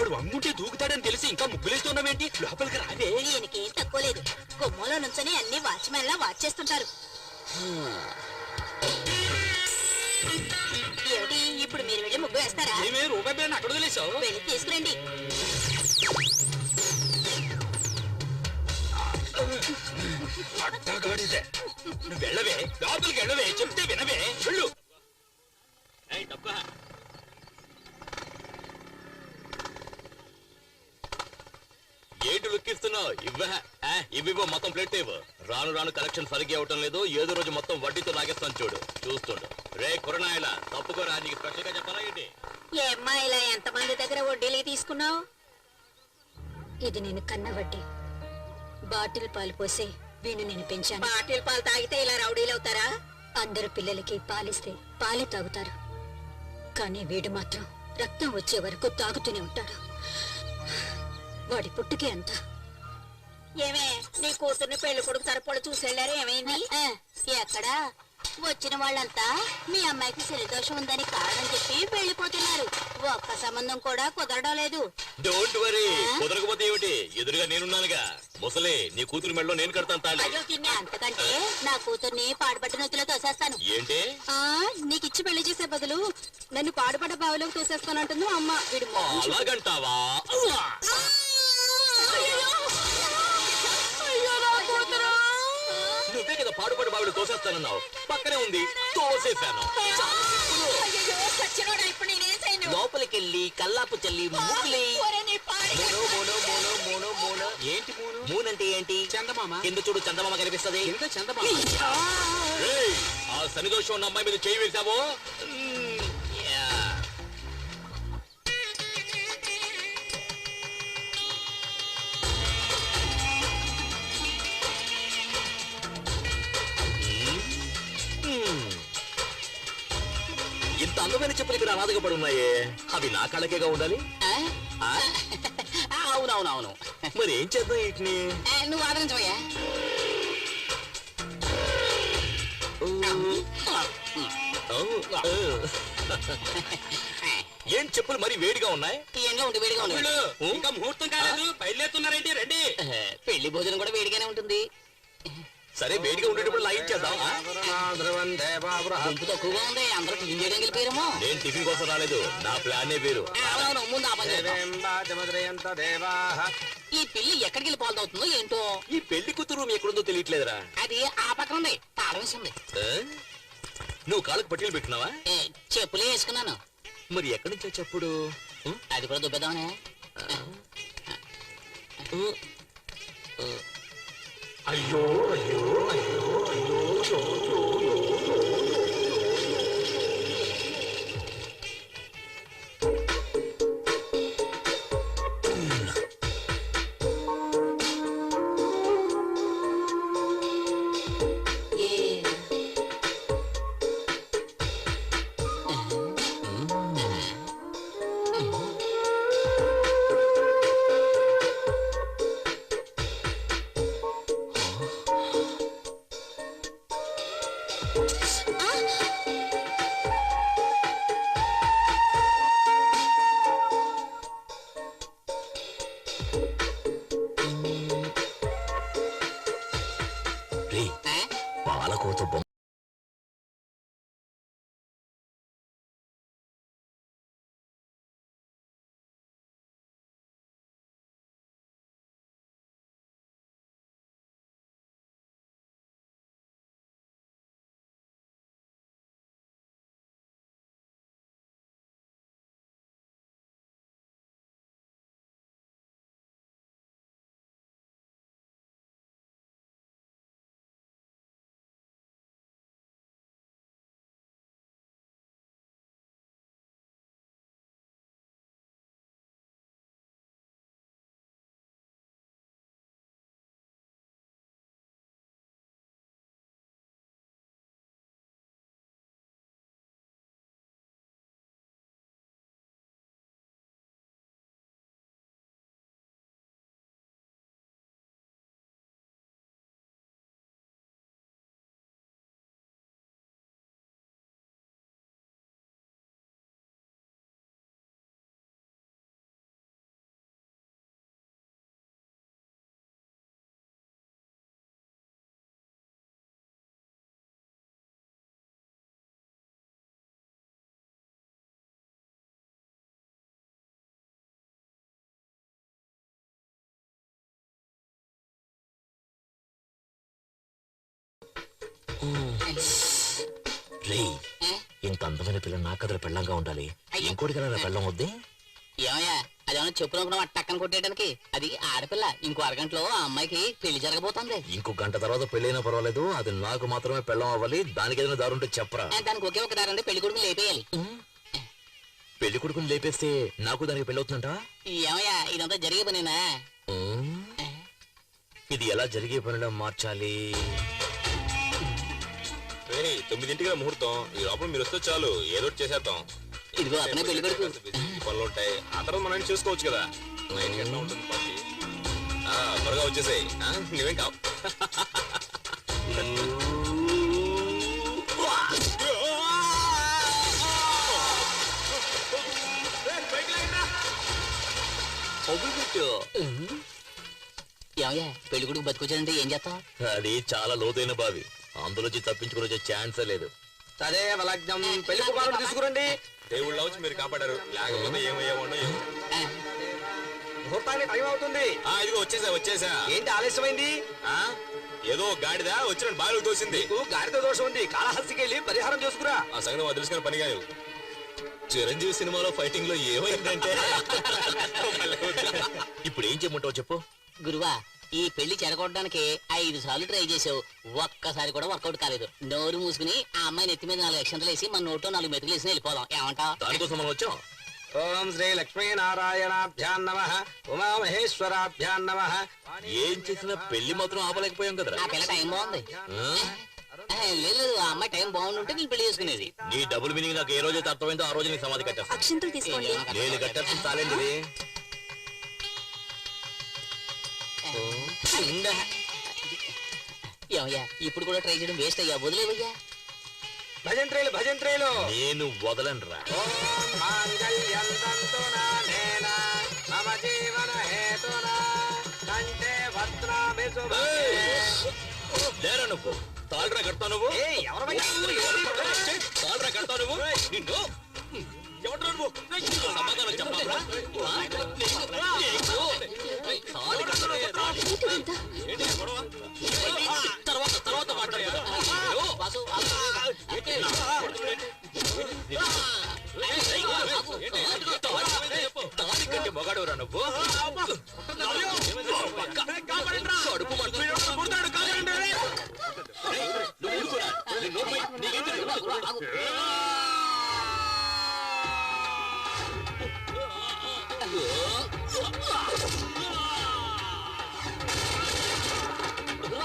వాడు వంగుంటే దూకుతాడని తెలిసి ఇంకా ముగ్గులేస్తున్నావేంటి? లోపలికి రావే. ఈయనకేం తక్కువ లేదు. గుమ్మంలో నుంచొని అన్ని వాచ్మెన్ లా వాచ్ చేస్తుంటారు. ఏమిటి ఇప్పుడు మీరు వెళ్ళి ముగ్గు వేస్తారా? ఏమే రూపాయి బిళ్ళని అక్కడ వదిలేసావు? వెళ్ళి తీసుకురండి. అట్టగాడిదే. నువ్వు వెళ్ళవే, లోపలికి వెళ్ళవే, చెప్తే వినవే, వెళ్ళు. ఏంటి లెక్కిస్తున్నావు? ఇవ్వ మొత్తం ప్లేట్ ఇవ్వు. రాను రాను కలెక్షన్ సరిగ్గా అవటం లేదు. ఏదో రోజు మొత్తం వడ్డీతో లాగేస్తాను చూడు. చూస్తుండు. రే కురనాయలా తప్పుకోరా, నీకు స్పెషల్ గా చెప్పాలా ఏంటి? ఏమ్మా ఇలా ఎంతమంది దగ్గర వడ్డీలకి తీసుకున్నావు? ఇది నేను కన్న వడ్డీ. బాటిల్ పాలు పోసి వీణు నేను పెంచాను. బాటిల్ పాలు తాగితే ఇలా రౌడీలు అవుతారా? అందరు పిల్లలకి పాలిస్తే పాలే తాగుతారు, కానీ వీడు మాత్రం రక్తం వచ్చే వరకు తాగుతూనే ఉంటాడు. వాడి పుట్టుకే అంత. ఏమే నీ కూతుర్ని పెళ్లి కొడుకు తరపుడు చూసెళ్ళారు, ఏమైంది? ఎక్కడా వచ్చిన వాళ్ళంతా మీ అమ్మాయికి శనిదోషం ఉందని కారణం చెప్పి వెళ్ళిపోతున్నారు. ఒక్క సంబంధం కూడా కుదరడం లేదు. డోంట్ వరీ, కుదరకపోతే ఏమిటి, ఎదురుగా నేనున్నానుగా. ముసలే, నీ కూతురు మెడలో నేను కడతాను తాళి. అంతకంటే నా కూతుర్ని పాడుపడ్డ నొత్తులో తోసేస్తాను. ఏంటి? నీకిచ్చి పెళ్లి చేసే బదులు నన్ను పాడుపడ్డ బావిలోకి తోసేస్తానంటుంది అమ్మ. వీడు అలాగంటావా? నువ్వే కదా పాడుపడి బావిడు తోసేస్తానన్నావు. పక్కనే ఉంది, తోసేశాను. లోపలికెళ్ళి కల్లాపు చల్లి ముగ్గులి. ఏంటి మూనంటే ఏంటి? చందమామ. కింద చూడు, చందమామ కనిపిస్తుంది. ఆ శనిదోషం ఉన్న అమ్మాయి మీద చేయి వేశావో. ఇంత అందమైన చెప్పులు ఇక్కడ అనాథగా పడి ఉన్నాయే, అవి నా కళ్ళకేగా ఉండాలి. అవునవునవును, మరి ఏం చేద్దాం వీటిని? నువ్వు ఆదరించవయ్యా. ఏం చెప్పులు మరి వేడిగా ఉన్నాయి? ఎండలో ఉంటే వేడిగా ఉంది. ఇంకా ముహూర్తం కాలేదు, బయలుదేరుతున్నారేంటి? రండి. పెళ్లి భోజనం కూడా వేడిగానే ఉంటుంది. సరే, వేడిగా ఉండేటప్పుడు లాగించేద్దాం. గుంపు తక్కువగా ఉంది, అందరూ టిఫిన్ చేయడానికి వెళ్ళిపోయారేమో. నేను టిఫిన్ కోసం రాలేదు, నా ప్లానే వేరు. అవునవును, ముందు ఆ పని చేద్దాం. ఈ పిల్లి ఎక్కడికి వెళ్ళి పాలు అవుతుందో ఏంటో. ఈ పెళ్లి కూతురు రూమ్ ఎక్కడుందో తెలియట్లేదురా. అది ఆ పక్కన ఉంది, తాళం వేసింది. నువ్వు కాళ్ళకు పట్టీలు పెట్టినావా? చెప్పులే వేసుకున్నాను. మరి ఎక్కడి నుంచో చెప్పుడు? అది కూడా దుబ్బేద్దామనే. అయ్యో అయ్యో అయ్యో అయ్యో. పాలకోత రేయ్, ఇంత అందమైన పిల్ల నా కథల పెళ్ళంగా ఉండాలి. ఇంకోటి కదా నా పెళ్ళం వద్దే. ఏమయ్యా అదేమన్నా చెప్పులు టక్కన కొట్టేయడానికి? అది ఆడపిల్ల. ఇంకో అరగంటలో ఆ అమ్మాయికి పెళ్లి జరగబోతోంది. ఇంకో గంట తర్వాత పెళ్ళైనా పర్వాలేదు, అది నాకు మాత్రమే పెళ్ళం అవ్వాలి. దానికి ఏదైనా దారుంటే చెప్పరా. దానికి ఒకే ఒక దారంటే పెళ్లి కొడుకుని లేపేయాలి. పెళ్లి కొడుకుని లేపేస్తే నాకు దానికి పెళ్ళి అవుతుందంట. ఏమయ్యా ఇదంతా జరిగే పనేనా? ఇది ఎలా జరిగే పనిలో మార్చాలి? 9ంటికి ముహూర్తం. ఈ లోపల మీరు వస్తే చాలు, ఏదో ఒకటి చేసేద్దాం. ఇదిగో అతనే పెళ్లి కొడుకు. పనులు ఉంటాయి, ఆ తర్వాత మనం చూసుకోవచ్చు కదా. 9 గంటల ఉంటుంది పార్టీ. త్వరగా వచ్చేసాయి. నువ్వేం కావు. ఏమయ్యా పెళ్లి కొడుకు బతికొచ్చాడంటే ఏం చేస్తాం? అది చాలా లోతైన బావి, అందులోంచి తప్పించుకుని వచ్చే ఛాన్సే లేదు. సరే లగ్నం పెళ్లి కుమారుడు తీసుకురండి. దేవుళ్ళ వచ్చి మీరు కాపాడారు, లేకపోతే ఏమయ్యామో. ముహూర్తానికి టైం అవుతుంది. ఇదిగో వచ్చేసా. ఏంటి ఆలస్యమైంది? ఏదో గాడిదా వచ్చిన బావిలో తోసింది. నీకు గాడితో దోషం ఉంది, కాళహస్తికి వెళ్ళి పరిహారం చేసుకురా. ఆ సంగతి మాకు తెలుసుకుని పని కాదు. చిరంజీవి సినిమాలో ఫైటింగ్ లో ఏమైందంటే ఇప్పుడు ఏం చేయమంటావు చెప్పు. గురువా ఈ పెళ్లి చెడగొట్టడానికి 5 సార్లు ట్రై చేసావు, ఒక్కసారి కూడా వర్కౌట్ కాలేదు. నోరు మూసుకుని ఆ అమ్మాయిని ఎత్తి మీద 4 అక్షంతలు వేసి మన నోట్లో 4 మెతుకులు వేసి వెళ్ళిపోదాం. ఏమంటావు? దానికోసం మనం వచ్చాం. ఓం శ్రీ లక్ష్మీనారాయణాభ్యాం నమః, ఉమామహేశ్వరాభ్యాం నమః. ఏం చేసినా పెళ్లి మాత్రం ఆపలేకపోయాం కదరా. ఆ పిల్ల టైం బాగుంది. లేదు ఆ అమ్మాయి టైం బాగుంటుంటే నేను పెళ్లి చేసుకునేది. నీ డబుల్ మీనింగ్ నాకు ఏ రోజైతే అర్థమైందో ఆ రోజు నీ సమాధి కట్టేస్తా. అక్షింతలు తీసుకోండి. నేను కట్టేస్తుంది తాలేండి. ఏమయ్యా ఇప్పుడు కూడా ట్రై చేయడం వేస్ట్ అయ్యా, వదిలేవయ్యా. భజంత్రేలు భజంత్రేలు. నేను వదలనురా. ఓం మాంగళ్యం తంతునానేన మమ జీవన హేతునా కంఠే భద్రామి శుభగే. లేరా నువ్వు తాళ్ళరా కడతావు నువ్వు. తాళ్ళరా కడతావు నువ్వు. నిన్ను ఎవడ్రా నువ్వు? సమాధానం చెప్పాలా? తాళి కట్టలే, తాళి. ఏంటి గొడవ? తర్వాత మాట్లాడతాను. తాళి కట్టి మొగాడవరా నువ్వు.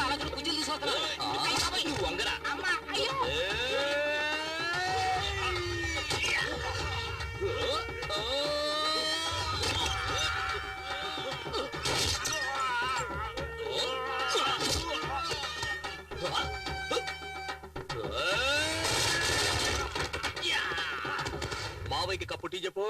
కడుపు కుజీలు తీసుకొస్తున్నా. నువ్వు వంగరా. మావయ్యకి కప్పు టీ చెప్పు.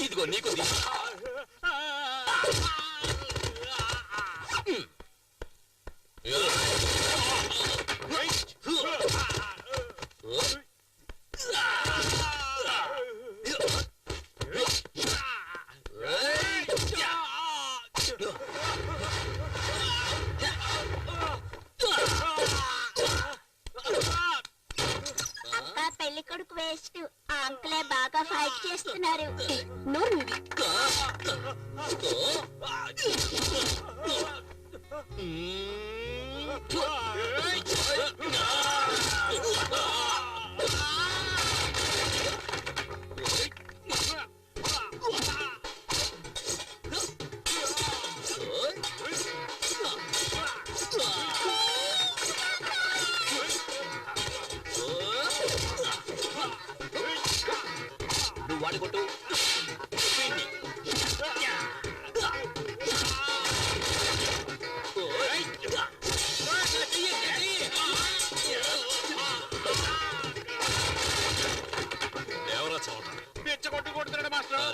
ఇదిగో నీకు పెళ్లి కొడుకు వేస్ట్. ఆ అంకులే బాగా ఫైట్ చేస్తున్నారు.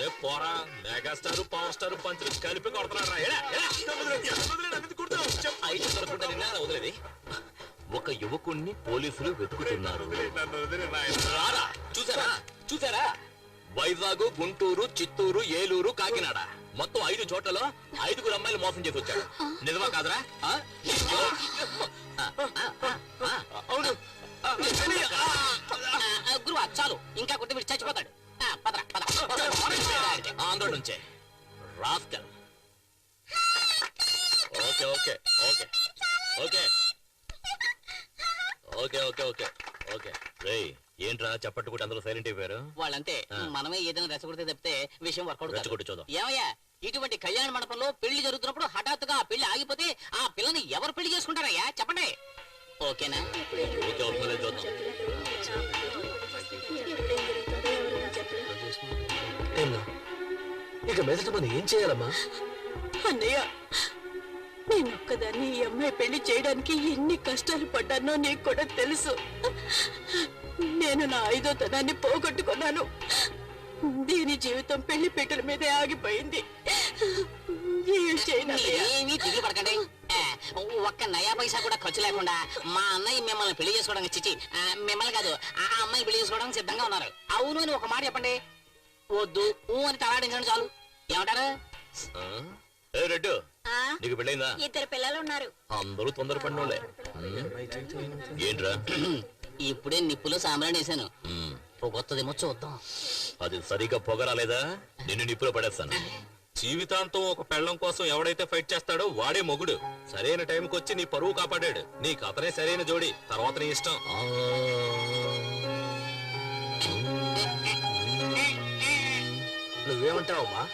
అరే పోరా, మెగాస్టార్ పవర్ స్టార్ పంచులు కలిపి కొడుతున్నాడు రా. అయితే దొరకకుండా నిన్న వదిలేది. ఒక యువకుణ్ణి పోలీసులు వెతుకుతున్నారు. రారా, చూసారా చూసారా? వైజాగ్, గుంటూరు, చిత్తూరు, ఏలూరు, కాకినాడ మొత్తం 5 చోట్లలో 5 అమ్మాయిలు మోసం చేసి వచ్చాడు. నిజమా కాదరా? అవును. గురువా చాలు, ఇంకా కొట్టి మీరు చచ్చిపోతాడు. పదరా పద. ఆంధ్ర నుంచే rascal. Okay okay okay okay okay okay okay okay. రేయ్ ఏంట్రా చప్పట్టుకుంటే అందరూ సైలెంట్ అయిపోయారు? వాళ్ళంతే, మనమే ఏదైనా రెచ్చగొడితే తప్పితే విషయం వర్కౌట్ రెచ్చగొట్టి చూద్దాం. ఏమయ్యా, ఇటువంటి కళ్యాణ మండపంలో పెళ్లి జరుగుతున్నప్పుడు హఠాత్తుగా ఆ పెళ్లి ఆగిపోతే ఆ పిల్లని ఎవరు పెళ్లి చేసుకుంటారయ్యా చెప్పండి. ఓకేనా? ఓకే అవుతుందో చూద్దాం. ఇక మీదట మనం ఏం చేయాలమ్మా? అన్నయ్య, నేనొక్కదాన్ని ఈ అమ్మాయి పెళ్లి చేయడానికి ఎన్ని కష్టాలు పడ్డానో నీకు కూడా తెలుసు. నేను నా 5వ తనాన్ని పోగొట్టుకున్నాను. దీని జీవితం పెళ్లి పీటల మీదే ఆగిపోయింది. ఏం చేయనన్నయ్య? ఏమీ దిగులు పడకండి. ఒక్క నయా పైసా కూడా ఖర్చు లేకుండా మా అన్నయ్య మిమ్మల్ని పెళ్లి చేసుకోవడానికి చిచ్చి మిమ్మల్ని కాదు ఆ అమ్మాయి పెళ్లి చేసుకోవడానికి సిద్ధంగా ఉన్నారు. అవును అని ఒక మాట చెప్పండి. వద్దు ఊ అని తలాడించండి చాలు. ఏమంటారు? రెడ్డు, ఆ, నీకు పెళ్ళైందా? 2 పిల్లలు ఉన్నారు. అందరూ తొందరపడినోళ్ళే. ఏంట్రా? ఇప్పుడే నిప్పులో సాంబ్రాణి వేసాను. పొగొత్తదేమో చూద్దాం. అది సరిగా పొగరాలేదా నిన్ను నిప్పులో పడేస్తాను. జీవితాంతం ఒక పెళ్ళం కోసం ఎవడైతే ఫైట్ చేస్తాడో వాడే మొగుడు. సరైన టైంకి వచ్చి నీ పరువు కాపాడాడు. నీకు అతనే సరైన జోడి, తర్వాత నీ ఇష్టం. నువ్వేమంటావమ్మా?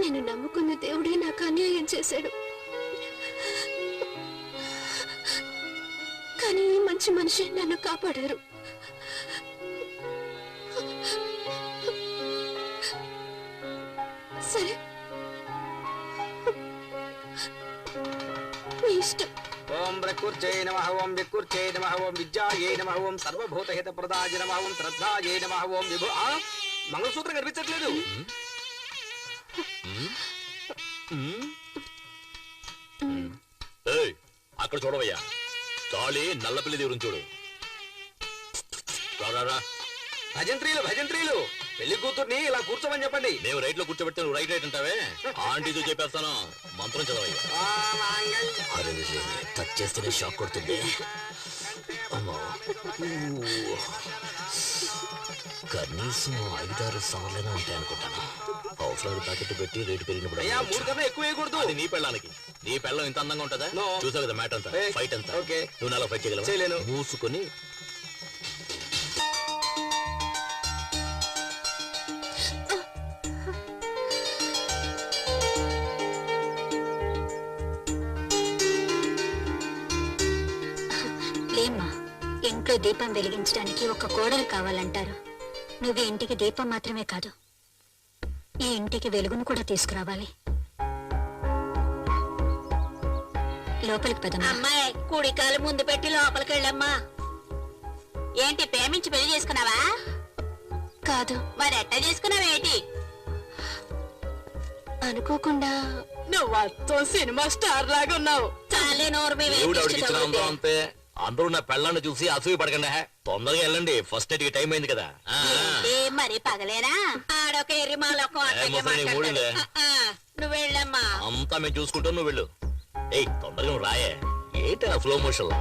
నేను నమ్ముకున్న దేవుడే నాకు అన్యాయం చేశాడు. కానీ ఈ మంచి మనిషి నన్ను కాపాడారు. సరే, మీ ఇష్టం. ఓం ప్రకృత్యై నమః, ఓం వికృత్యై నమః, ఓం విద్యాయై నమః, ఓం సర్వభూతహిత ప్రదాయ నమః, ఓం శ్రద్ధాయై నమః, ఓం విభు. మంగళసూత్రం కనిపించట్లేదు. ఏయ్, అక్కడ చూడవయ్యా. తాళి నల్లపిల్లి దేవుని చూడు. రా. భజంత్రీలు భజంత్రీలు, పెళ్లి కూతుర్ని ఇలా కూర్చోమని చెప్పండి. మేము రైట్ లో కూర్చోబెడితే నువ్వు రైట్ అంటావే. ఆంటీతో చెప్పేస్తాను. మంత్రం చదవయ్యా. అరే టచ్ చేస్తేనే షాక్ కొడుతుంది. కనీసం 5-6 సార్లైనా ఉంటాయి అనుకుంటాను. అవసరాలు ప్యాకెట్ పెట్టి రేటు పెరిగినప్పుడు అయ్యా, 3 కన్నా ఎక్కువ వేయకూడదు. అది నీ పెళ్ళానికి. నీ పెళ్ళం ఇంత అందంగా ఉంటుందా? No. చూసావు కదా మ్యాట్ అంతా, Hey. ఫైట్ అంతా. Okay. నువ్వు నాలో ఫైట్ చేయగలవా? చేయలేను. మూసుకొని లేమ్మా, ఇంట్లో దీపం వెలిగించడానికి ఒక కోడలు కావాలంటారు. నువ్వు ఈ ఇంటికి దీపం మాత్రమే కాదు, ఈ ఇంటికి వెలుగును కూడా తీసుకురావాలి. లోపలికి పదమ్మా. అమ్మాయి కుడి కాలు ముందు పెట్టి లోపలికి వెళ్ళమ్మా. ఏంటి ప్రేమించి పెళ్లి చేసుకున్నావా? కాదు, మరి ఎట్ట చేసుకున్నావేంటి? అనుకోకుండా నువ్వు అత్తో సినిమా స్టార్ లాగా ఉన్నావు. చాలే నోరు మీ దేవుడు ఆవిడకి వేస్ట్ ఇచ్చిన తగులుద్ది. అందం అంతే. అందరూ నా పెళ్ళాన్ని చూసి అసూయ పడకండి. తొందరగా వెళ్ళండి, ఫస్ట్ నైట్ కి టైం అయింది కదా. ఏంటి మరి పగలేనా? ఆడొక ఎర్రిమాలొక్క ముసలి నీ మూడిందే. నువ్వు వెళ్ళమ్మా. అంతా మేము చూసుకుంటాం, నువ్వు వెళ్ళు. ఏయ్ తొందరగా నువ్వు రాయే. ఏంటి ఆ స్లో మోషన్?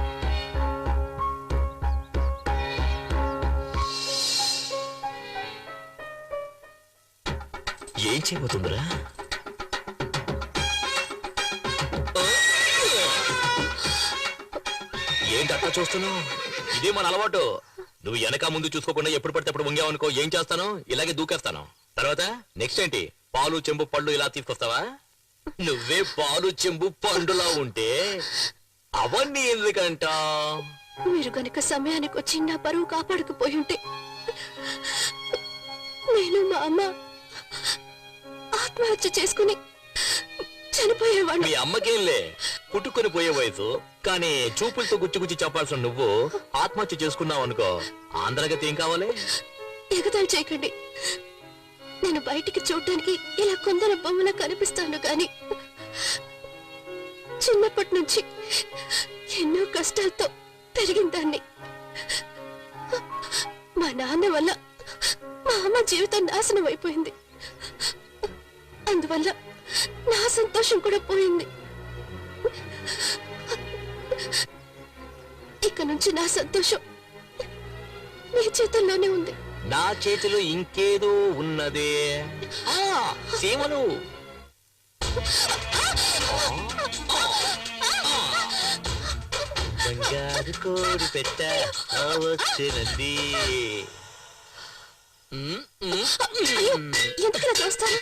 ఏం చేయబోతుందిరా? ఏంటి అట్లా చూస్తున్నావు? ఇదే మన అలవాటు. నువ్వు వెనక ముందు చూసుకోకుండా ఎప్పుడు పడితే అప్పుడు వంగావనుకో, ఏం చేస్తాను? ఇలాగే దూకేస్తాను. తర్వాత నెక్స్ట్ ఏంటి? పాలు చెంబు పళ్ళు ఇలా తీసుకొస్తావా? నువ్వే పాలు చెంబు పండులా ఉంటే అవన్నీ ఎందుకంట? మీరు గనుక సమయానికి వచ్చి నా పరువు కాపాడుకుపోయి ఉంటే నేను మా అమ్మ ఆత్మహత్య చేసుకుని చనిపోయేవాడు. మీ అమ్మకేంలే, పుట్టుకొని పోయే వయసు. కానీ చూపులతో గుచ్చి గుచ్చి చెప్పాల్సిన నువ్వు ఆత్మహత్య చేసుకున్నావు అనుకో, ఆంధ్రగతి ఏం కావాలి? ఎగతాళి చేయకండి. నేను బయటికి చూడటానికి ఇలా కొందరు బొమ్మలా కనిపిస్తాను కానీ చిన్నప్పటి నుంచి ఎన్నో కష్టాలతో పెరిగిన దాన్ని. మా నాన్న వల్ల మా అమ్మ జీవితం నాశనం అయిపోయింది. అందువల్ల నా సంతోషం కూడా పోయింది. ఇక నుంచి నా సంతోషం మీ చేతుల్లోనే ఉంది. నా చేతిలో ఇంకేదో ఉన్నదే. సీమలు బంగారు కోడి పెట్ట వచ్చినది. ఎందుకు చూస్తారు?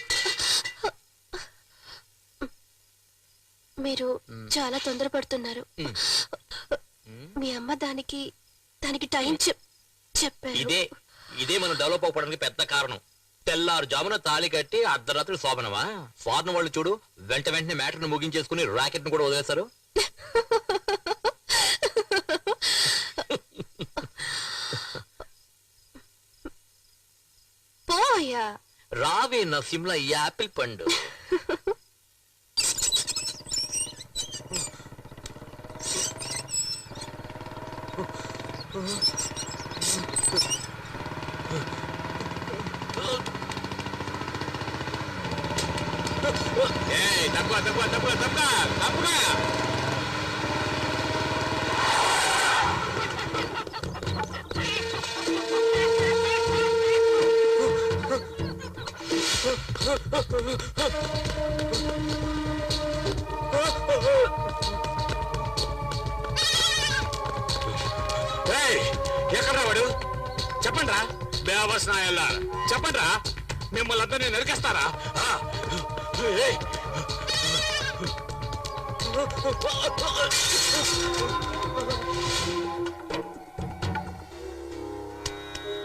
మీరు చాలా తొందరపడుతున్నారు. మీ అమ్మ దానికి టైం చెప్పారు. ఇదే మనం డెవలప్ అవ్వడానికి పెద్ద కారణం. తెల్లారు జామున తాళి కట్టి అర్ధరాత్రి శోభనమా? ఫారెన్ వాళ్ళు చూడు, వెంటనే మ్యాటర్ ను ముగించేసుకుని రాకెట్ ను కూడా వదిలేశారు. పోయా రావే నా సిమ్లా యాపిల్ పండు. ఎక్కడ వాడు? చెప్పండి రా బేవస్నాయల్లా, చెప్పండి రా. మిమ్మల్ని అందరినీ నరికేస్తారా?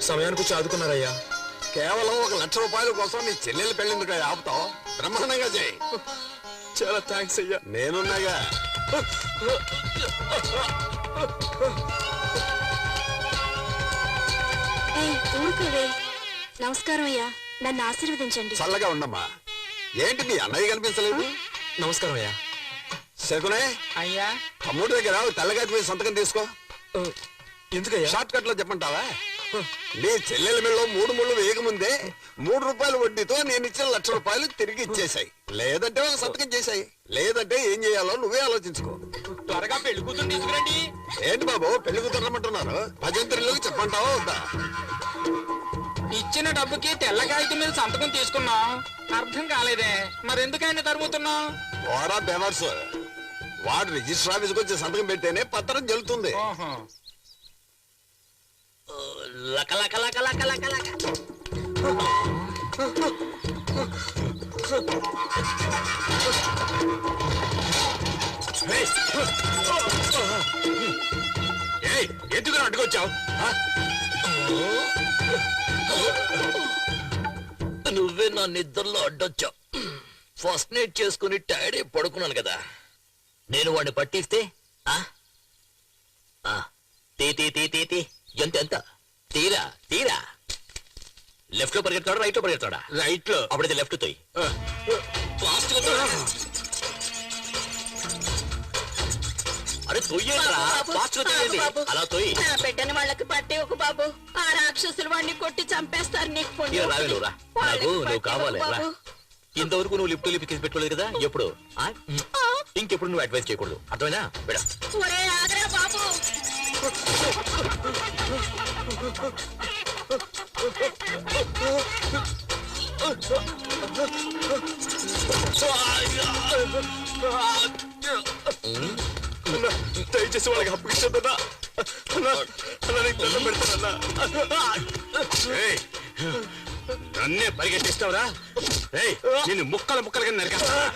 సమయానికి వచ్చి ఆదుకున్నారయ్యా. కేవలం 1,00,000 రూపాయల కోసం నీ చెల్లెలు పెళ్ళిందుకు ఆపుతావు? బ్రహ్మాండంగా చేయి. చాలా థ్యాంక్స్ అయ్యా. నేనున్నాగా. నమస్కారం అయ్యా, నన్ను ఆశీర్వదించండి. చల్లగా ఉండమ్మా. ఏంటి మీ అన్నయ్య కనిపించలేదు? నమస్కారం అయ్యా. శకునే అయ్యా, తమ్ముడి దగ్గర తెల్లగాటి మీద సంతకం తీసుకో. ఎందుకయ్యా? షార్ట్ కట్ లో చెప్పంటావా? నీ చెల్లెల మెళ్ళలో 3 ముళ్ళు వేయకముందే 3 రూపాయల వడ్డీతో నేను ఇచ్చిన 1,00,000 రూపాయలు తిరిగి ఇచ్చేసాయి. లేదంటే ఒక సంతకం చేశాయి. లేదంటే ఏం చేయాలో నువ్వే ఆలోచించుకో. త్వరగా పెళ్లి కూతురు తీసుకురండి. ఏంటి బాబు పెళ్లి కుదరమంటున్నారు? భజంత్రిలోకి చెప్పంటావా వద్దా? ఇచ్చిన డబ్బుకి తెల్ల కాగితం మీద సంతకం తీసుకున్నాం. అర్థం కాలేదే, మరెందుకైనా తరుముతున్నాం? ఓరా బెవర్స్, వాడు రిజిస్టర్ ఆఫీస్కి వచ్చి సంతకం పెడితేనే పత్రం చెల్లుతుంది. లక లక లక లక లక లక. ఎందుకు అడ్డుకొచ్చావు? నువ్వే నా నిద్రలో అడ్డొచ్చావు. ఫస్ట్ నైట్ చేసుకుని టైర్డ్ పడుకున్నాను కదా. నేను వాడిని పట్టిస్తే తీ తీ తీ తీ తీ ఎంత ఎంత తీరా తీరా. లెఫ్ట్ లో పరిగెత్తాడా రైట్ లో పరిగెత్తాడా? రైట్ లో. అప్పుడైతే లెఫ్ట్ తోయి. ఫాస్ట్ గా తోయి. అరే తొయ్యేరా, ఫాస్ట్ గా తోయండి. అలా తోయి. నా బిడ్డని వాళ్ళకి పట్టి ఒక బాబు. ఆ రాక్షసులు వాడిని కొట్టి చంపేస్తారు. నీకు పుణ్యం. రావే నువ్వురా. నాకు నువ్వు కావాలి రా. ఇంతవరకు నువ్వు లిఫ్ట్ లిఫ్ట్ పెట్టుకోలేదు కదా ఎప్పుడు. ఇంకెప్పుడు నువ్వు అడ్వైస్ చేయకూడదు, అర్థమైనా? బేడా ఒరే ఆగ్రా బాబు. దయచేసి వాళ్ళకి అప్పగించొద్దన్నా. దండం పెడతానన్నా. నన్నే పరిగెట్టిస్తావురా? నిన్ను ముక్కలు ముక్కలుగా నరికేస్తారా?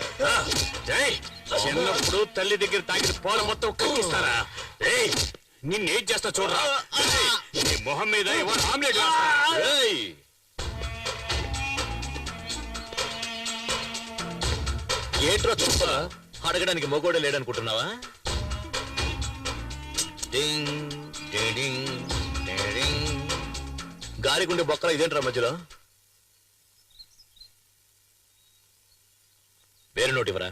చిన్నప్పుడు తల్లి దగ్గర తాగిన పోల మొత్తం కక్కిస్తారా? నిన్నేం చేస్తా చూడరా? నీ మొహం మీద ఎవరు ఆమ్లెట్ వేస్తారా? ఏంట్రా చూస్తా? అడగడానికి మొగోడే లేడనుకుంటున్నావా? డింగ్, డింగ్, డింగ్. గాలిగుండే బొక్కల ఇదేంట్రా మధ్యలో? వేరే నోటి ఇవ్వరా?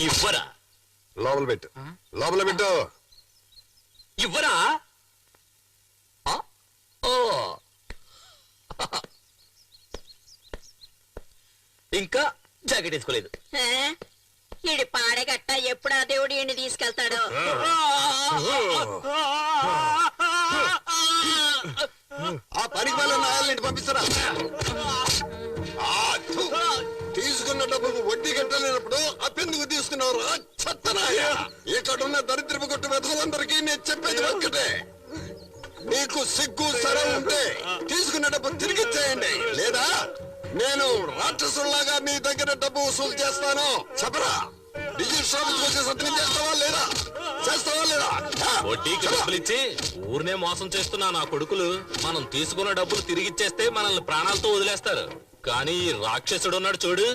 ఇవ్వరా? లోపల పెట్టు, లోపల పెట్టు. ఇవ్వరా? ఓ ఇంకా జాకెట్ వేసుకోలేదు. ఈడి పాడగట్ట ఎప్పుడు ఆ దేవుడు ఈయన్ని తీసుకెళ్తాడో. ఆ పనికి వాళ్ళ నాయాలని పంపిస్తారా? తీసుకున్న డబ్బుకు వడ్డీ కట్టలేనప్పుడు అప్పెందుకు తీసుకున్నారు? చెత్తనాయ! ఇక్కడున్న దరిద్రపు కొట్టు వెతకులందరికీ నేను చెప్పేది ఒక్కటే, నీకు సిగ్గు సరం ఉంటే తీసుకున్న డబ్బు తిరిగిచ్చేయండి, లేదా నేను రాక్షసుల్లాగా నీ దగ్గర డబ్బు వసూలు చేస్తాను. చెప్పరా? డిజిటల్ షాప్ వచ్చే సంతకం చేస్తావా లేదా? చేస్తావా లేదా? వడ్డీకి డబ్బులు ఇచ్చి ఊరినే మోసం చేస్తున్నా నా కొడుకులు. మనం తీసుకున్న డబ్బులు తిరిగిచ్చేస్తే మనల్ని ప్రాణాలతో వదిలేస్తారు. కానీ ఈ రాక్షసుడు ఉన్నాడు చూడు,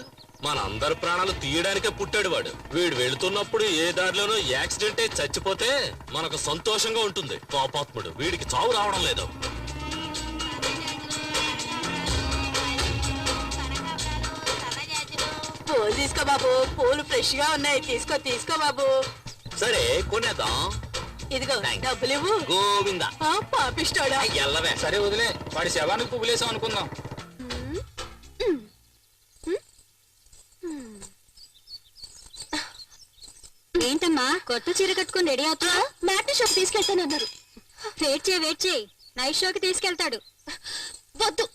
మన అందరి ప్రాణాలు తీయడానికే పుట్టాడు వాడు. వీడు వెళుతున్నప్పుడు ఏ దారిలోనూ యాక్సిడెంట్ అయి చచ్చిపోతే మనకు సంతోషంగా ఉంటుంది. పాపాత్ముడు, వీడికి చావు రావడం లేదు. పూలు తీసుకో బాబు, పూలు ఫ్రెష్ గా ఉన్నాయి. తీసుకో తీసుకో బాబు. సరే కొనేద్దాం. ఇదిగో డబ్బులు ఇవ్వు. గోవిందా. పాపిస్తాడా? ఎల్లవే. సరే వదిలే, వాడి శవానికి పువ్వులేసాం అనుకుందాం. ఏంటమ్మా కొత్త చీర కట్టుకుని రెడీ అవుతా? మ్యాట్ని షోకి తీసుకెళ్తానన్నారు. వెయిట్ చేయి నైట్ షోకి తీసుకెళ్తాడు. వద్దు,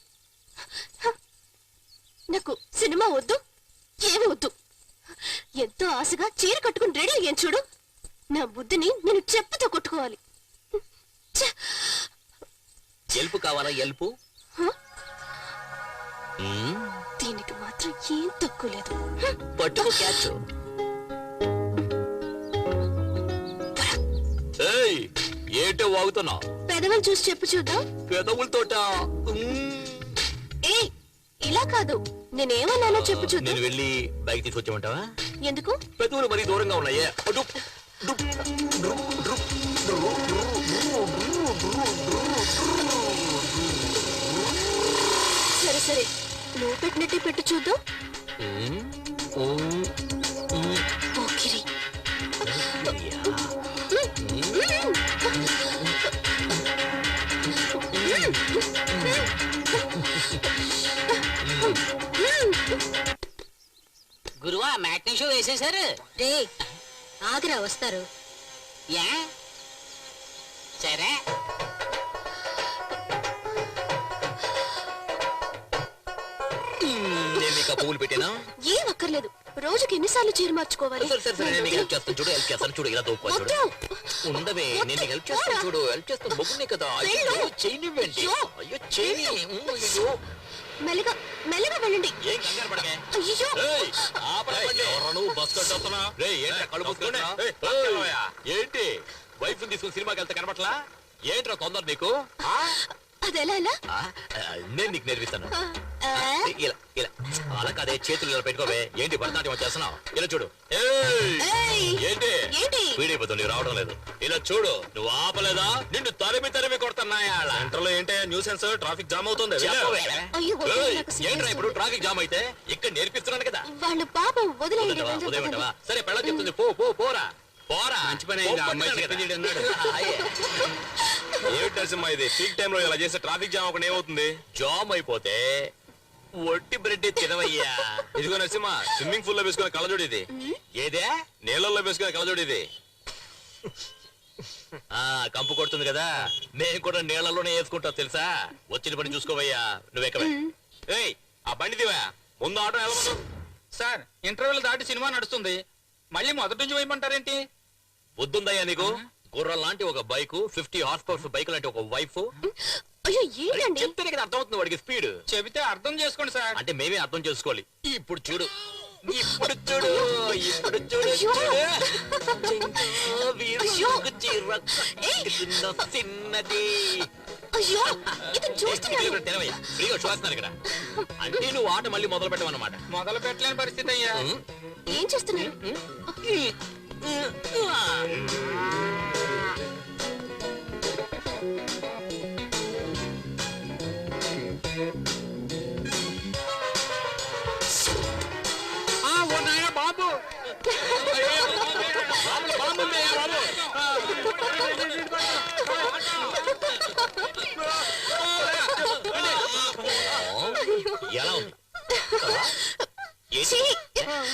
నాకు సినిమా వద్దు, ఏమి వద్దు. ఎంతో ఆశగా చీర కట్టుకుని రెడీ అయ్యాను చూడు. నా బుద్ధిని నేను చెప్పుతో కొట్టుకోవాలి. ఎల్పు కావాలా? ఎల్పు దీనికి మాత్రం ఏం తక్కువ లేదు. పట్టుకో క్యాచ్. ఏంటో వాగుతున్నా? పెదవులు చూసి చెప్పు చూద్దాం. పెదవులతోట? ఏ ఇలా కాదు, నేనేమన్నానో చెప్పు చూద్దాం. నేను వెళ్ళి బైక్ తీసుకొచ్చామంటావా? ఎందుకు? పెదవులు మరీ దూరంగా ఉన్నాయే. సరే సరే, నువ్వు పెట్టినట్టే పెట్టు చూద్దాం. పోకిరి. గురువా మ్యాట్నీ షో వేసేశారు. రే ఆగ్రా వస్తారు. యా సరే. నేను నీకు పువ్వులు పెట్టానా? ఏం అక్కర్లేదు, రోజుకి ఎన్నిసార్లు చీర మార్చుకోవాలి? సరే సరే సరే, నేను నీకు హెల్ప్ చేస్తాను చూడు. హెల్ప్ చేస్తాను చూడు. ఇలా తోపు చూడు. ఉండవే, నేను నీకు హెల్ప్ చేస్తాను చూడు. హెల్ప్ చేస్తాను. మొగ్గునే కదా. అయ్యో చేయనివ్వండి. అయ్యో చేయని. అయ్యో మెల్లగా మెల్లగా వెళ్ళండి. ఏం కంగారు పడకే. అయ్యో బస్ కట్టొస్తున్నా? కళ్ళు మూసుకున్నా? ఏంటి వైఫ్ తీసుకుని సినిమాకి వెళ్తే కనబట్లా? ఏంట్రా తొందర నీకు? అదెలా ఎలా? నేను నీకు నేర్పిస్తాను. ఇలా ఇలా అలా కాదే, చేతులు ఇలా పెట్టుకోవే. ఏంటి భరతనాట్యం చేస్తున్నావు? ఇలా చూడు. ఏంటి వీడైపోతుంది, రావడం లేదు. ఇలా చూడు. నువ్వు ఆపలేదా? నిన్ను తరిమి తరిమి కొడుతున్నాయా? సెంటర్ లో ఏంటి న్యూసెన్స్? ట్రాఫిక్ జామ్ అవుతుంది. ఏంట్రా ఇప్పుడు ట్రాఫిక్ జామ్ అయితే? ఇక్కడ నేర్పిస్తున్నాను కదా. వాళ్ళు పాపం వదిలేయండి. ఉదయమంటావా? సరే పెళ్ళ చెప్తుంది, పో పో పోరా పోరా. మంచి పని అయింది, ఆ అమ్మాయి చెప్పింది అన్నాడు. ఏమిటి నరసింహ ఇది? పీక్ టైం లో ఇలా చేస్తే ట్రాఫిక్ జామ్ అక్కడ ఏమవుతుంది? జామ్ అయిపోతే ఒట్టి బ్రెడ్ తినవయ్యా. ఇదిగో నరసింహ, స్విమ్మింగ్ పూల్ లో వేసుకునే కళ్ళజోడు ఇది. ఏదే? నీళ్ళల్లో వేసుకునే కళ్ళజోడు ఇది. కంపు కొడుతుంది కదా, నేను కూడా నీళ్లలోనే వేసుకుంటా తెలుసా. వచ్చిన పని చూసుకోవయ్యా. నువ్వెక్కవే. ఏయ్, ఆ బండి దివా. ముందు ఆటో వెళ్ళమను. సార్ ఇంటర్వెల్ దాటి సినిమా నడుస్తుంది, మళ్ళీ మొదటి నుంచి వేయమంటారేంటి? బుద్ధుందయ్యా నీకు? గుర్రం లాంటి ఒక బైక్, 50 హార్స్ పవర్స్ బైక్ లాంటి ఒక వైఫ్. అయ్యో ఏంటండి? చెప్తేనే కదా అర్థమవుతుంది వాడికి స్పీడ్. చెబితే అర్థం చేసుకోండి సార్. అంటే మేమే అర్థం చేసుకోవాలి. ఇప్పుడు చూడు, ఇప్పుడు చూడు, ఇప్పుడు చూడు. చిన్నది. అయ్యో ఇతను చూస్తున్నాడు. తెలవయ్యా, ఫ్రీగా చూస్తున్నారు ఇక్కడ. అంటే నువ్వు ఆట మళ్ళీ మొదలు పెట్టమన్నమాట. మొదలు పెట్టలేని పరిస్థితి అయ్యా. ఏం చేస్తున్నారు? బాబు ఎలా ఉంది?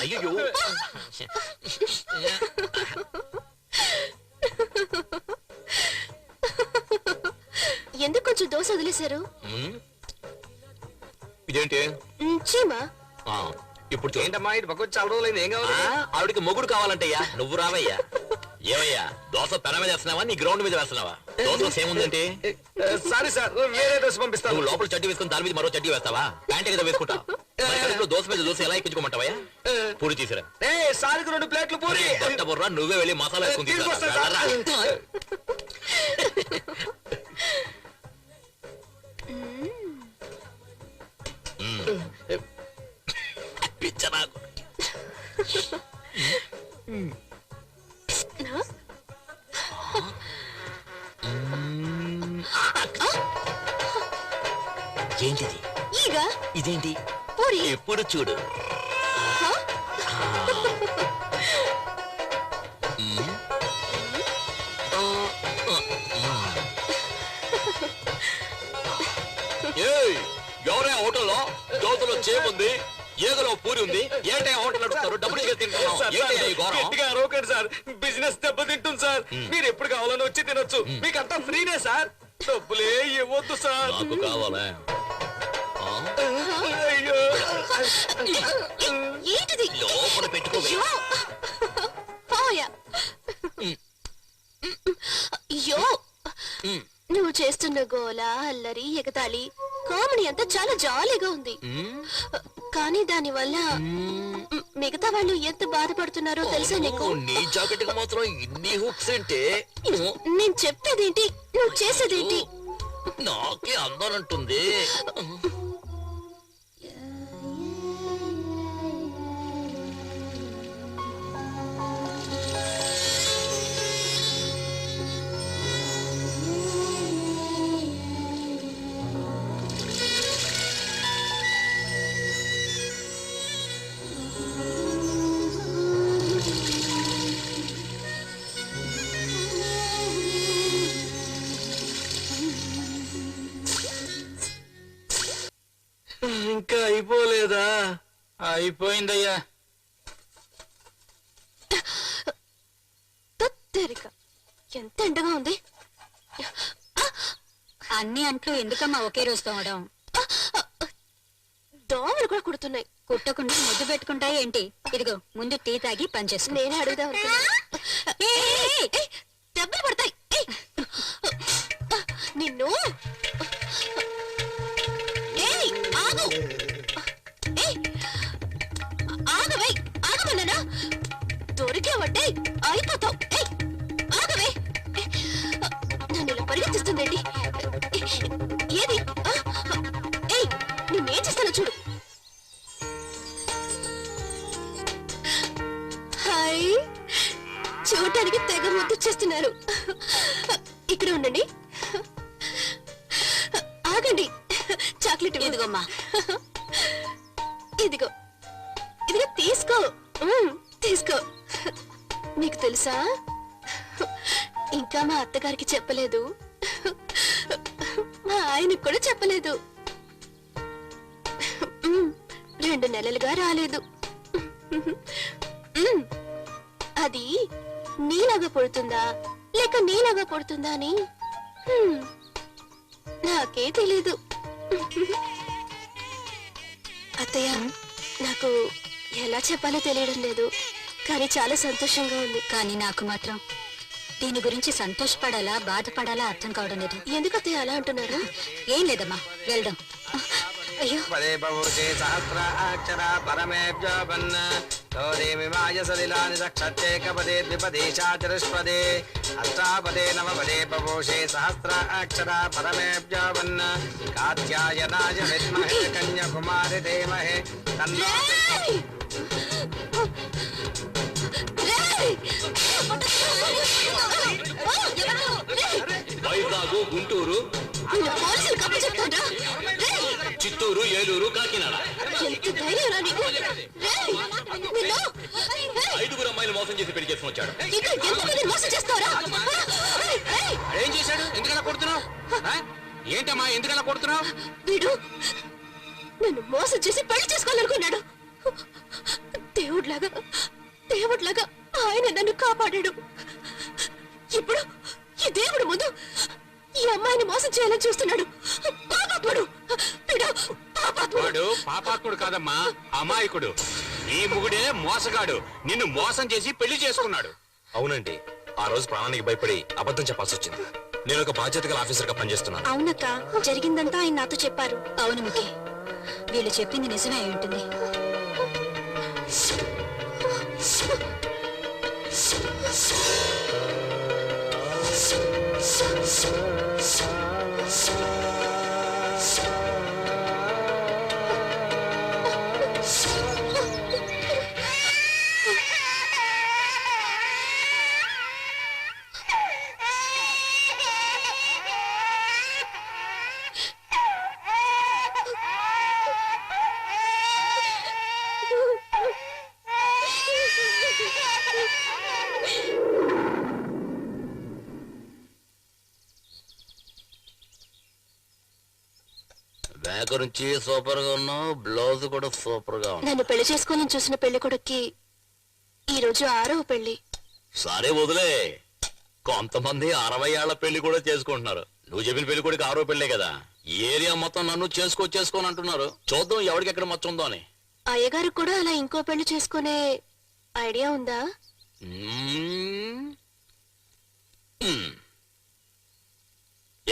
అయ్యో ఎందుకు కొంచెం దోశ వదిలేశారు? ఇదేంటి? చీమా ఇప్పుడు చూడు. ఏంటమ్మా ఇటు పక్క చాలా రోజులైంది, ఏం కావాలి? ఆవిడికి మొగుడు కావాలంటయ్యా, నువ్వు రావయ్యా. ఏమయ్యా దోశ పెన మీద వేస్తున్నావా నీ గ్రౌండ్ మీద వేస్తున్నావా? దోశలో సేమ్ ఉందంటే సారీ సార్, వేరే దోశ పంపిస్తాను. నువ్వు లోపల చడ్డీ వేసుకుని దాని మీద మరో చడ్డీ వేస్తావా? ప్యాంట్ ఏదో వేసుకుంటావు. దోశ మీద దోశ ఎలా ఎక్కించుకోమంటావా? పూరి తీసిరా. సారికి 2 ప్లేట్లు పూరి. బుర్రా నువ్వే వెళ్ళి మసాలా వేసుకుని తీసుకొస్తా సార్. పిచ్చనా ఏంటిది? ఈగ ఇదేంటి? పూరి. ఎప్పుడు చూడు ఎవరే హోటల్లో దోశలో చేముంది, ఏగలో పూరి ఉంది, ఏంటే హోటల్ నడుపుతారు? డబ్బులు అరవకండి సార్, బిజినెస్ దెబ్బతింటుంది సార్. మీరు ఎప్పుడు కావాలని వచ్చి తినొచ్చు, మీకంతా ఫ్రీనే సార్. డబ్బులే ఇవ్వద్దు సార్. నాకు కావాలా? అయ్యో ఏంటిది? లోపల పెట్టుకోవే. అయ్యో నువ్వు చేస్తున్న గోల, అల్లరి, ఎగతాళి, కామెడీ అంతా చాలా జాలీగా ఉంది. కానీ దాని వల్ల మిగతా వాళ్ళు ఎంత బాధపడుతున్నారో తెలుసా నీకు? నీ జాకెట్ కి మాత్రం ఇన్ని హుక్స్ అంటే నేను చెప్పేదేంటి, నువ్వు చేసేదేంటి? నాకే అందాలంటుంది. ఇంకా అయిపోలేదా? అయిపోయిందయ్యా. ఎంత ఎండగా ఉంది. అన్ని అంట్లు ఎందుకమ్మా ఒకే రోజు తోమడం? దోమలు కూడా కుడుతున్నాయి. కుట్టకుండా ముద్దు పెట్టుకుంటాయి ఏంటి? ఇదిగో ముందు టీ తాగి పనిచేసు. నేనే అడుగుదాం దెబ్బలు పడతాయి. నిన్ను ఆగు, ఆగవే, ఆగమన్నానా? దొరికావంటే అయిపోతావు. ఆగవే, నన్ను ఇలా పరిగెత్తిస్తుందండి. ఏది? నేనేం చేస్తానో చూడు. హాయ్, చూడటానికి తెగ ముద్దు చేస్తున్నారు. ఇక్కడ ఉండండి. ఆగండి, చాక్లెట్ ఇదిగోమ్మా. ఇదిగో ఇదిగో తీసుకో. తీసుకో. మీకు తెలుసా, ఇంకా మా అత్తగారికి చెప్పలేదు, మా ఆయనకు కూడా చెప్పలేదు. 2 నెలలుగా రాలేదు. అది నీలాగా పుడుతుందా లేక నీలాగా పుడుతుందా అని నాకే తెలీదు. అత్తయ్య, నాకు ఎలా చెప్పాలో తెలియడం లేదు, కానీ చాలా సంతోషంగా ఉంది. కానీ నాకు మాత్రం దీని గురించి సంతోషపడాలా బాధపడాలా అర్థం కావడం లేదు. ఎందుకు అత్తయ్య అలా అంటున్నారు? ఏం లేదమ్మా, వెళ్దాం. అయ్యో, పదే బహుశే సహస్రాక్షర పరమేభ్యోపన్న గౌరీమిమాయ సలిలాని సక్షత్యేకపదే ద్విపదే చతుష్పదే అష్టాపదే నవపదే బహుశే సహస్రాక్షర పరమేభ్యోపన్న కాత్యాయనాయ విద్మహే కన్యాకుమారి ధీమహి తన్నో వైజాగ్, గుంటూరు, పోలీసులు కప్పు చెప్తాడా? చిత్తూరు, ఏలూరు, కాకినాడ ఎంత ధైర్యం నీకు? నిన్ను 5 అమ్మాయిలు మోసం చేసి పెళ్లి చేసుకుని వచ్చాడు. ఇంకా ఎంతమంది మోసం చేస్తారా? ఏం చేశాడు? ఎందుకలా కొడుతున్నావు? ఏంటమ్మా ఎందుకలా కొడుతున్నావు? వీడు నన్ను మోసం చేసి పెళ్లి చేసుకోవాలనుకున్నాడు. దేవుడిలాగా ఆయన నన్ను కాపాడాడు. ఇప్పుడు ఈ దేవుడు ముందు ఈ అమ్మాయిని మోసం చేయాలని చూస్తున్నాడు. పాపాత్ముడు వీడు, పాపాత్ముడు. వాడు పాపాత్ముడు కాదమ్మా, అమాయకుడు. నీ మొగుడే మోసగాడు. నిన్ను మోసం చేసి పెళ్లి చేసుకున్నాడు. అవునండి, ఆ రోజు ప్రాణానికి భయపడి అబద్ధం చెప్పాల్సి వచ్చింది. నేను ఒక బాధ్యత గల ఆఫీసర్ గా పనిచేస్తున్నాను. అవునక్క, జరిగిందంతా ఆయన నాతో చెప్పారు. అవును మికి, వీళ్ళు చెప్పింది నిజమే అయి ఉంటుంది. బ్యాక్ నుంచి సూపర్ గా ఉన్నావు, బ్లౌజ్ కూడా సూపర్ గా ఉంది. నన్ను పెళ్లి చేసుకోవాలని చూసిన పెళ్లి కొడుక్కి ఈ రోజు 6వ పెళ్లి. సరే వదిలే, కొంతమంది 60 ఏళ్ల పెళ్లి కూడా చేసుకుంటున్నారు. నువ్వు చెప్పిన పెళ్లి కొడుకు 6వ పెళ్లే కదా. ఈ ఏరియా మొత్తం నన్ను చేసుకోని అంటున్నారు. చూద్దాం ఎవరికి ఎక్కడ మచ్చ ఉందో అని. అయ్యగారు కూడా అలా ఇంకో పెళ్లి చేసుకునే ఐడియా ఉందా?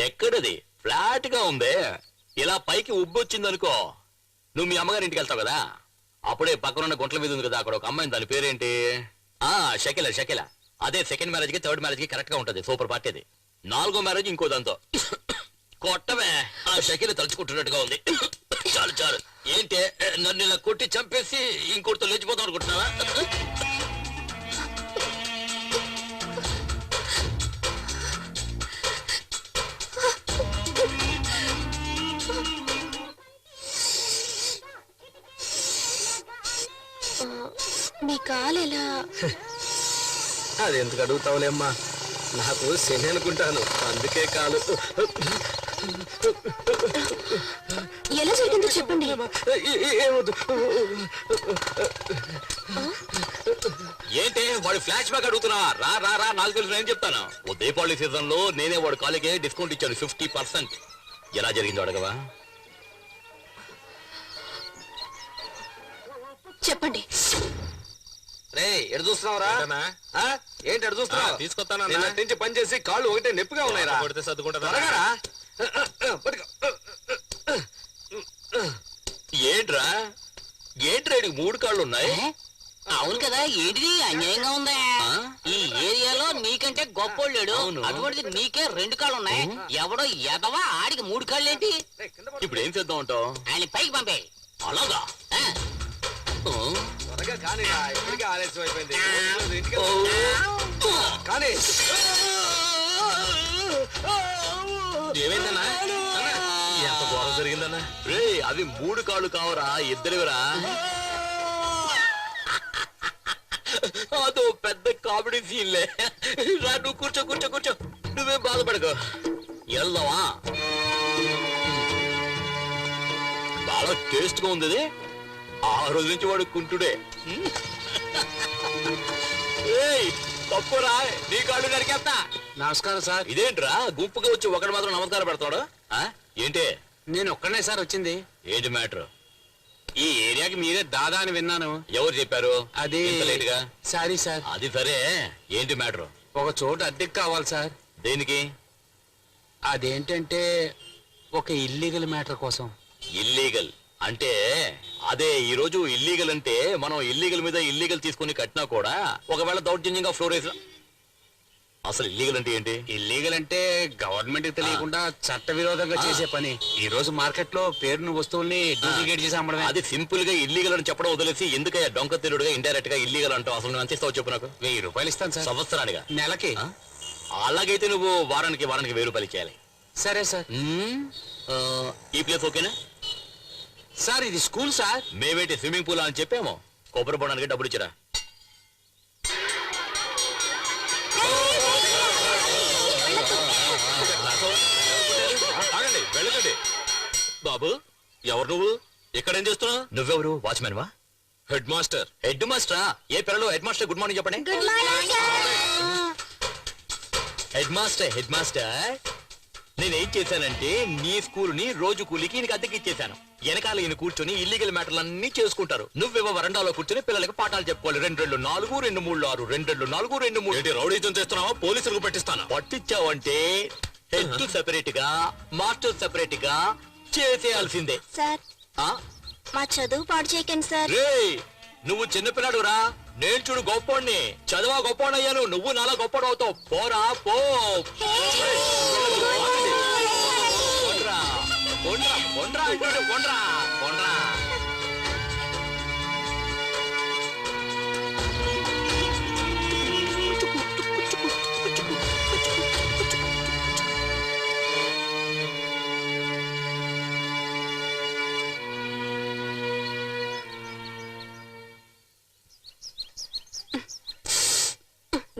ఎక్కడది? ఫ్లాట్ గా ఉందే. ఇలా పైకి ఉబ్బొచ్చిందనుకో, నువ్వు మీ అమ్మగారి ఇంటికి వెళ్తావు కదా, అప్పుడే పక్కనున్న గుంట్ల మీద ఉంది కదా, అక్కడ ఒక అమ్మాయి, దాని పేరేంటి? షకిల. అదే సెకండ్ మ్యారేజ్ కి థర్డ్ మ్యారేజ్ కి కరెక్ట్ గా ఉంటది. సూపర్ పార్టీ అది. 4వ మ్యారేజ్ ఇంకో దాంతో. కొట్టమే, ఆ షకిల తలుచుకుంటున్నట్టుగా ఉంది. చాలు. ఏంటి నన్ను ఇలా కొట్టి చంపేసి ఇంకోటితో లేచిపోతాం అనుకుంటున్నావా? మీ కాలు ఎలా? అది ఎందుకు అడుగుతావులేమ్మా, నాకు శని అనుకుంటాను, అందుకే కాలు. ఎలా జరిగిందో చెప్పండి. ఏమొద్దు. ఏంటి వాడు ఫ్లాష్ బ్యాక్ అడుగుతున్నా? రా నాకు తెలుసు, నేను చెప్తాను. ఓ దీపావళి సీజన్ లో నేనే వాడు కాలేజీ డిస్కౌంట్ ఇచ్చాను 50%. ఎలా జరిగిందో అడగవా? చెప్పండి. రే ఎడు చూస్తున్నావురా? ఏంటి ఎడు చూస్తున్నావు? తీసుకొస్తానన్నా. నుంచి పని చేసి కాళ్ళు ఒకటే నొప్పిగా ఉన్నాయిరా. కొడితే సర్దుకుంటా. త్వరగా రా. ఏంట్రా 3 కాళ్ళు ఉన్నాయి? అవును కదా, ఏంటిది అన్యాయంగా ఉందా? ఈ ఏరియాలో నీకంటే గొప్పోళ్ళాడు, అవును. అటువంటిది నీకే 2 కాళ్ళు ఉన్నాయి. ఎవడో ఎదవా ఆడికి 3 కాళ్ళు ఏంటి? ఇప్పుడు ఏం చేద్దాం అంటావు? ఆయన పైకి పంపే. అలాగా? త్వరగా కానీ ఇప్పటికే ఆలస్యం అయిపోయింది. ఇంటికి కానీ ఏమైందన్నా? ఎంత ఘోరం జరిగిందన్నా? రే అవి 3 కాళ్ళు కావరా, ఇద్దరివిరా. అదో పెద్ద కామెడీ సీన్లే. రా నువ్వు కూర్చో. నువ్వేం బాధపడకు. వెళ్దామా? బాగా టేస్ట్ గా ఉంది. ఆ రోజు నుంచి వాడు కుంటుడే. తప్పురా, నీ కాళ్ళు నరికేస్తా. నమస్కారం సార్. ఇదేంట్రా గుంపుగా వచ్చి ఒకటి మాత్రం నమస్కారం పెడతాడు? ఏంటి? నేను ఒక్కనే సార్ వచ్చింది. ఏంటి మ్యాటర్? ఈ ఏరియాకి మీరే దాదా అని విన్నాను. ఎవరు చెప్పారు? అది లేటుగా? Sorry sir. అది సరే, ఏంటి మ్యాటర్? ఒక చోటు అద్దెకి కావాలి సార్. దేనికి? అదేంటంటే ఒక ఇల్లీగల్ మ్యాటర్ కోసం. ఇల్లీగల్ అంటే అదే. ఈ రోజు ఇల్లీగల్ అంటే మనం ఇల్లీగల్ మీద ఇల్లీగల్ తీసుకుని కట్టినా కూడా ఒకవేళ దౌర్జన్యంగా ఫ్లోర్ వేసిన అసలు ఇల్లీగల్ అంటే ఏంటి? ఇల్లీగల్ అంటే గవర్నమెంట్ తెలియకుండా చట్ట విరోధంగా చేసే పని. ఈ రోజు మార్కెట్ లో పేరును వస్తువుల్ని డూప్లికేట్ చేసి అమ్మడమే. అది సింపుల్ గా ఇల్లీగల్ అని చెప్పడం వదిలేసి ఎందుకయ్యా డొంక తిరుగుడుగా ఇండైరెక్ట్ గా ఇల్లీగల్ అంటావు? అసలు నువ్వు ఎంత ఇస్తావు చెప్పు నాకు. 1000 రూపాయలు ఇస్తాను సార్. సంవత్సరానిగా? నెలకి. అలాగైతే నువ్వు వారానికి 1000 రూపాయలు ఇచ్చేయాలి. సరే సార్. ఈ ప్లేస్ ఓకేనా సార్? ఇది స్కూల్ సార్. మేమేంటి స్విమ్మింగ్ పూల్ అని చెప్పాము. కొబ్బరి బొండానికి డబ్బులు ఇచ్చిరా. ఆగండి, వెళ్ళకండి. బాబు, ఎవరు నువ్వు? ఇక్కడేం చేస్తున్నావు? నువ్వెవరు? వాచ్మెన్ వా? Head master. హెడ్ మాస్టరా? ఏ పిల్లలు హెడ్ మాస్టర్ గుడ్ మార్నింగ్ చెప్పండి. హెడ్ మాస్టర్ నేనేం చేశానంటే నీ స్కూల్ ని రోజు కూలికి ఈయనకి అద్దెకి ఇచ్చేశాను. వెనకాల ఈయన కూర్చొని ఇల్లీగల్ మ్యాటర్లు అన్ని చేసుకుంటారు. నువ్వేవో వరండాలో కూర్చొని పిల్లలకి పాఠాలు చెప్పుకోవాలి. 2 2 4 2 3 6 2 2 4 2 3. ఏంటి రౌడీజం చేస్తున్నావా? పోలీసులకు పట్టిస్తాను. పట్టించావంటే హెడ్ సెపరేట్ గా మాస్టర్ సెపరేట్ గా చేసేయాల్సిందే. సార్ ఆ మా చదువు పాడు చేయకండి సార్. రే నువ్వు చిన్నపిల్లాడు రా. నేను చూడు గొప్పోడిని. చదవా గొప్పోడయ్యాను. నువ్వు నాలా గొప్పడు అవుతావు. పోరా పో. కొండ్రా కొండ్రా కొండ్రా కొండ్రా కొండ్రా.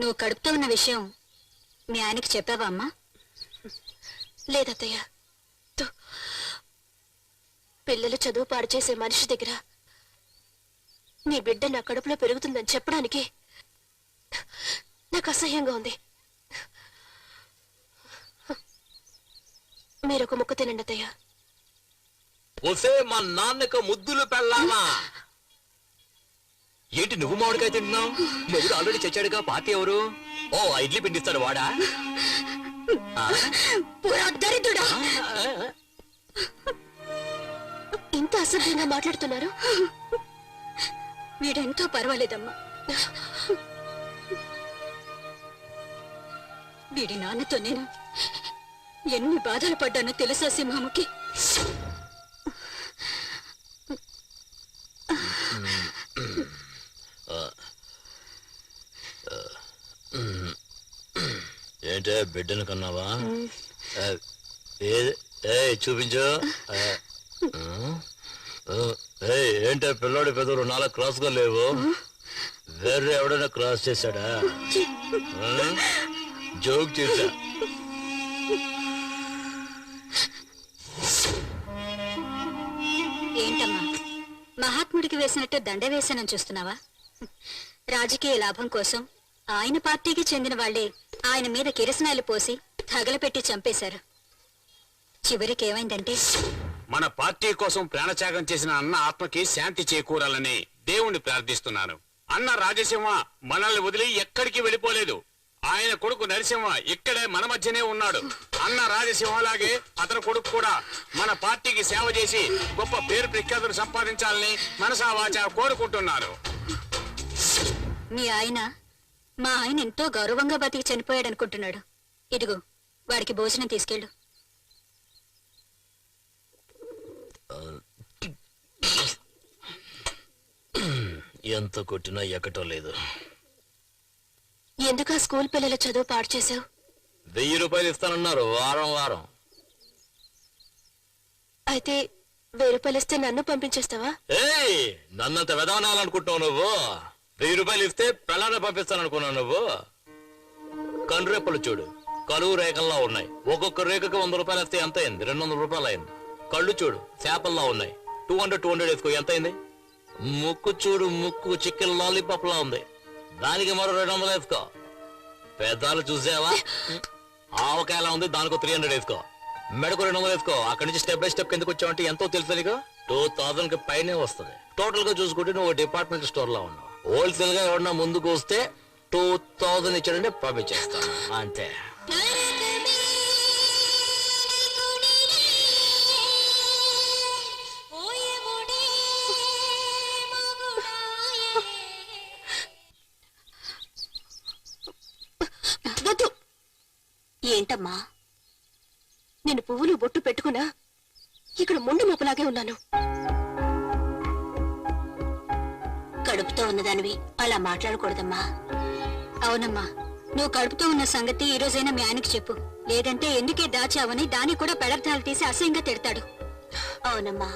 నువ్వు కడుపుతో ఉన్న విషయం మీ ఆయనకి చెప్పావా అమ్మా? లేదత్తయ్య, పిల్లలు చదువు పాడు చేసే మనిషి దగ్గర నీ బిడ్డ నా కడుపులో పెరుగుతుందని చెప్పడానికి నాకు అసహ్యంగా ఉంది. మీరొక ముక్క తినండి అత్తయ్య. వసే మా నాన్నకు ముద్దులు పెళ్ళామా? ఏంటి నువ్వు మామిడికాయ తింటున్నావు? మొగుడు ఆల్రెడీ చచ్చాడుగా. పార్టీ ఎవరు? ఓ ఇడ్లీ పిండిస్తాడు వాడా? దరిద్రుడా! ఇంత అసభ్యంగా మాట్లాడుతున్నారు. వీడెంతో పర్వాలేదమ్మా. వీడి నాన్నతో నేను ఎన్ని బాధలు పడ్డానో తెలుసా సింహముకి? ఏంటే బిడ్డను కన్నావా? చూపించు. ఏంటే పిల్లోడి పెదవులు 4 క్రాస్ గా లేవు? వేరే ఎవడైనా క్రాస్ చేశాడా? జోక్ చేశా. ఏంటమ్మా మహాత్ముడికి వేసినట్టు దండ వేసానని చూస్తున్నావా? రాజకీయ లాభం కోసం ఆయన పార్టీకి చెందిన వాళ్లే ఆయన మీద కిరసనాయలు పోసి తగలపెట్టి చంపేశారు. చివరికి ఏమైందంటే మన పార్టీ కోసం ప్రాణత్యాగం చేసిన అన్న ఆత్మకి శాంతి చేకూరాలని దేవుణ్ణి ప్రార్థిస్తున్నాను. అన్న రాజసింహ మనల్ని వదిలి ఎక్కడికి వెళ్ళిపోలేదు. ఆయన కొడుకు నరసింహ ఇక్కడే మన మధ్యనే ఉన్నాడు. అన్న రాజసింహలాగే అతని కొడుకు కూడా మన పార్టీకి సేవ చేసి గొప్ప పేరు ప్రఖ్యాతులు సంపాదించాలని మనసా వాచా కోరుకుంటున్నారు. మీ ఆయన మా ఆయన ఎంతో గౌరవంగా బతికి చనిపోయాడు అనుకుంటున్నాడు. ఇదిగో వాడికి భోజనం తీసుకెళ్ళు. ఎంత కొట్టినా ఎక్కటం లేదు. ఎందుకు ఆ స్కూల్ పిల్లల చదువు పాడు చేసావు? 1000 రూపాయలు ఇస్తానన్నారు వారం వారం. అయితే 1000 రూపాయలు ఇస్తే నన్ను పంపించేస్తావా? నన్నంత వెదవనాలనుకుంటున్నావు నువ్వు? 1000 రూపాయలు ఇస్తే పిల్లల్ని పంపిస్తాననుకున్నావు నువ్వు? కండ్రెప్పలు చూడు, కలువు రేఖల్లా ఉన్నాయి. ఒక్కొక్క రేఖకు 100 రూపాయలు వస్తే ఎంత అయింది? 200 రూపాయలు అయింది. కళ్ళు చూడు, చేపల్లా ఉన్నాయి. 200 వేసుకో, ఎంత అయింది? ముక్కు చూడు, ముక్కు చికెన్ లాలీపాప్ లా ఉంది. దానికి మరో 200 వేసుకో. పెద్దాలు చూసావా? ఆవకాయలా ఉంది, దానికి 300 వేసుకో. మెడకు 200 వేసుకో. అక్కడి నుంచి స్టెప్ బై స్టెప్ కిందకు వచ్చావంటే ఎంతో తెలుసు నీకు? 2000 కి పైనే వస్తుంది. టోటల్ గా చూసుకుంటే నువ్వు డిపార్ట్మెంట్ స్టోర్ లా ఉన్నావు. హోల్సేల్ గా ఎవరన్నా ముందుకు వస్తే 2000 ఇచ్చాడంటే పంపించేస్తాను అంతే. వద్దు, ఏంటమ్మా? నేను పువ్వులు బొట్టు పెట్టుకున్నా ఇక్కడ ముండు మోపలాగే ఉన్నాను. కడుపుతో ఉన్నదానివి అలా మాట్లాడకూడదమ్మా. అవునమ్మా, నువ్వు కడుపుతో ఉన్న సంగతి ఈ రోజైనా మీ ఆయనకి చెప్పు. లేదంటే ఎందుకే దాచావని దాన్ని కూడా పెడర్థాలు తీసి అసహ్యంగా తిడతాడు. అవునమ్మా.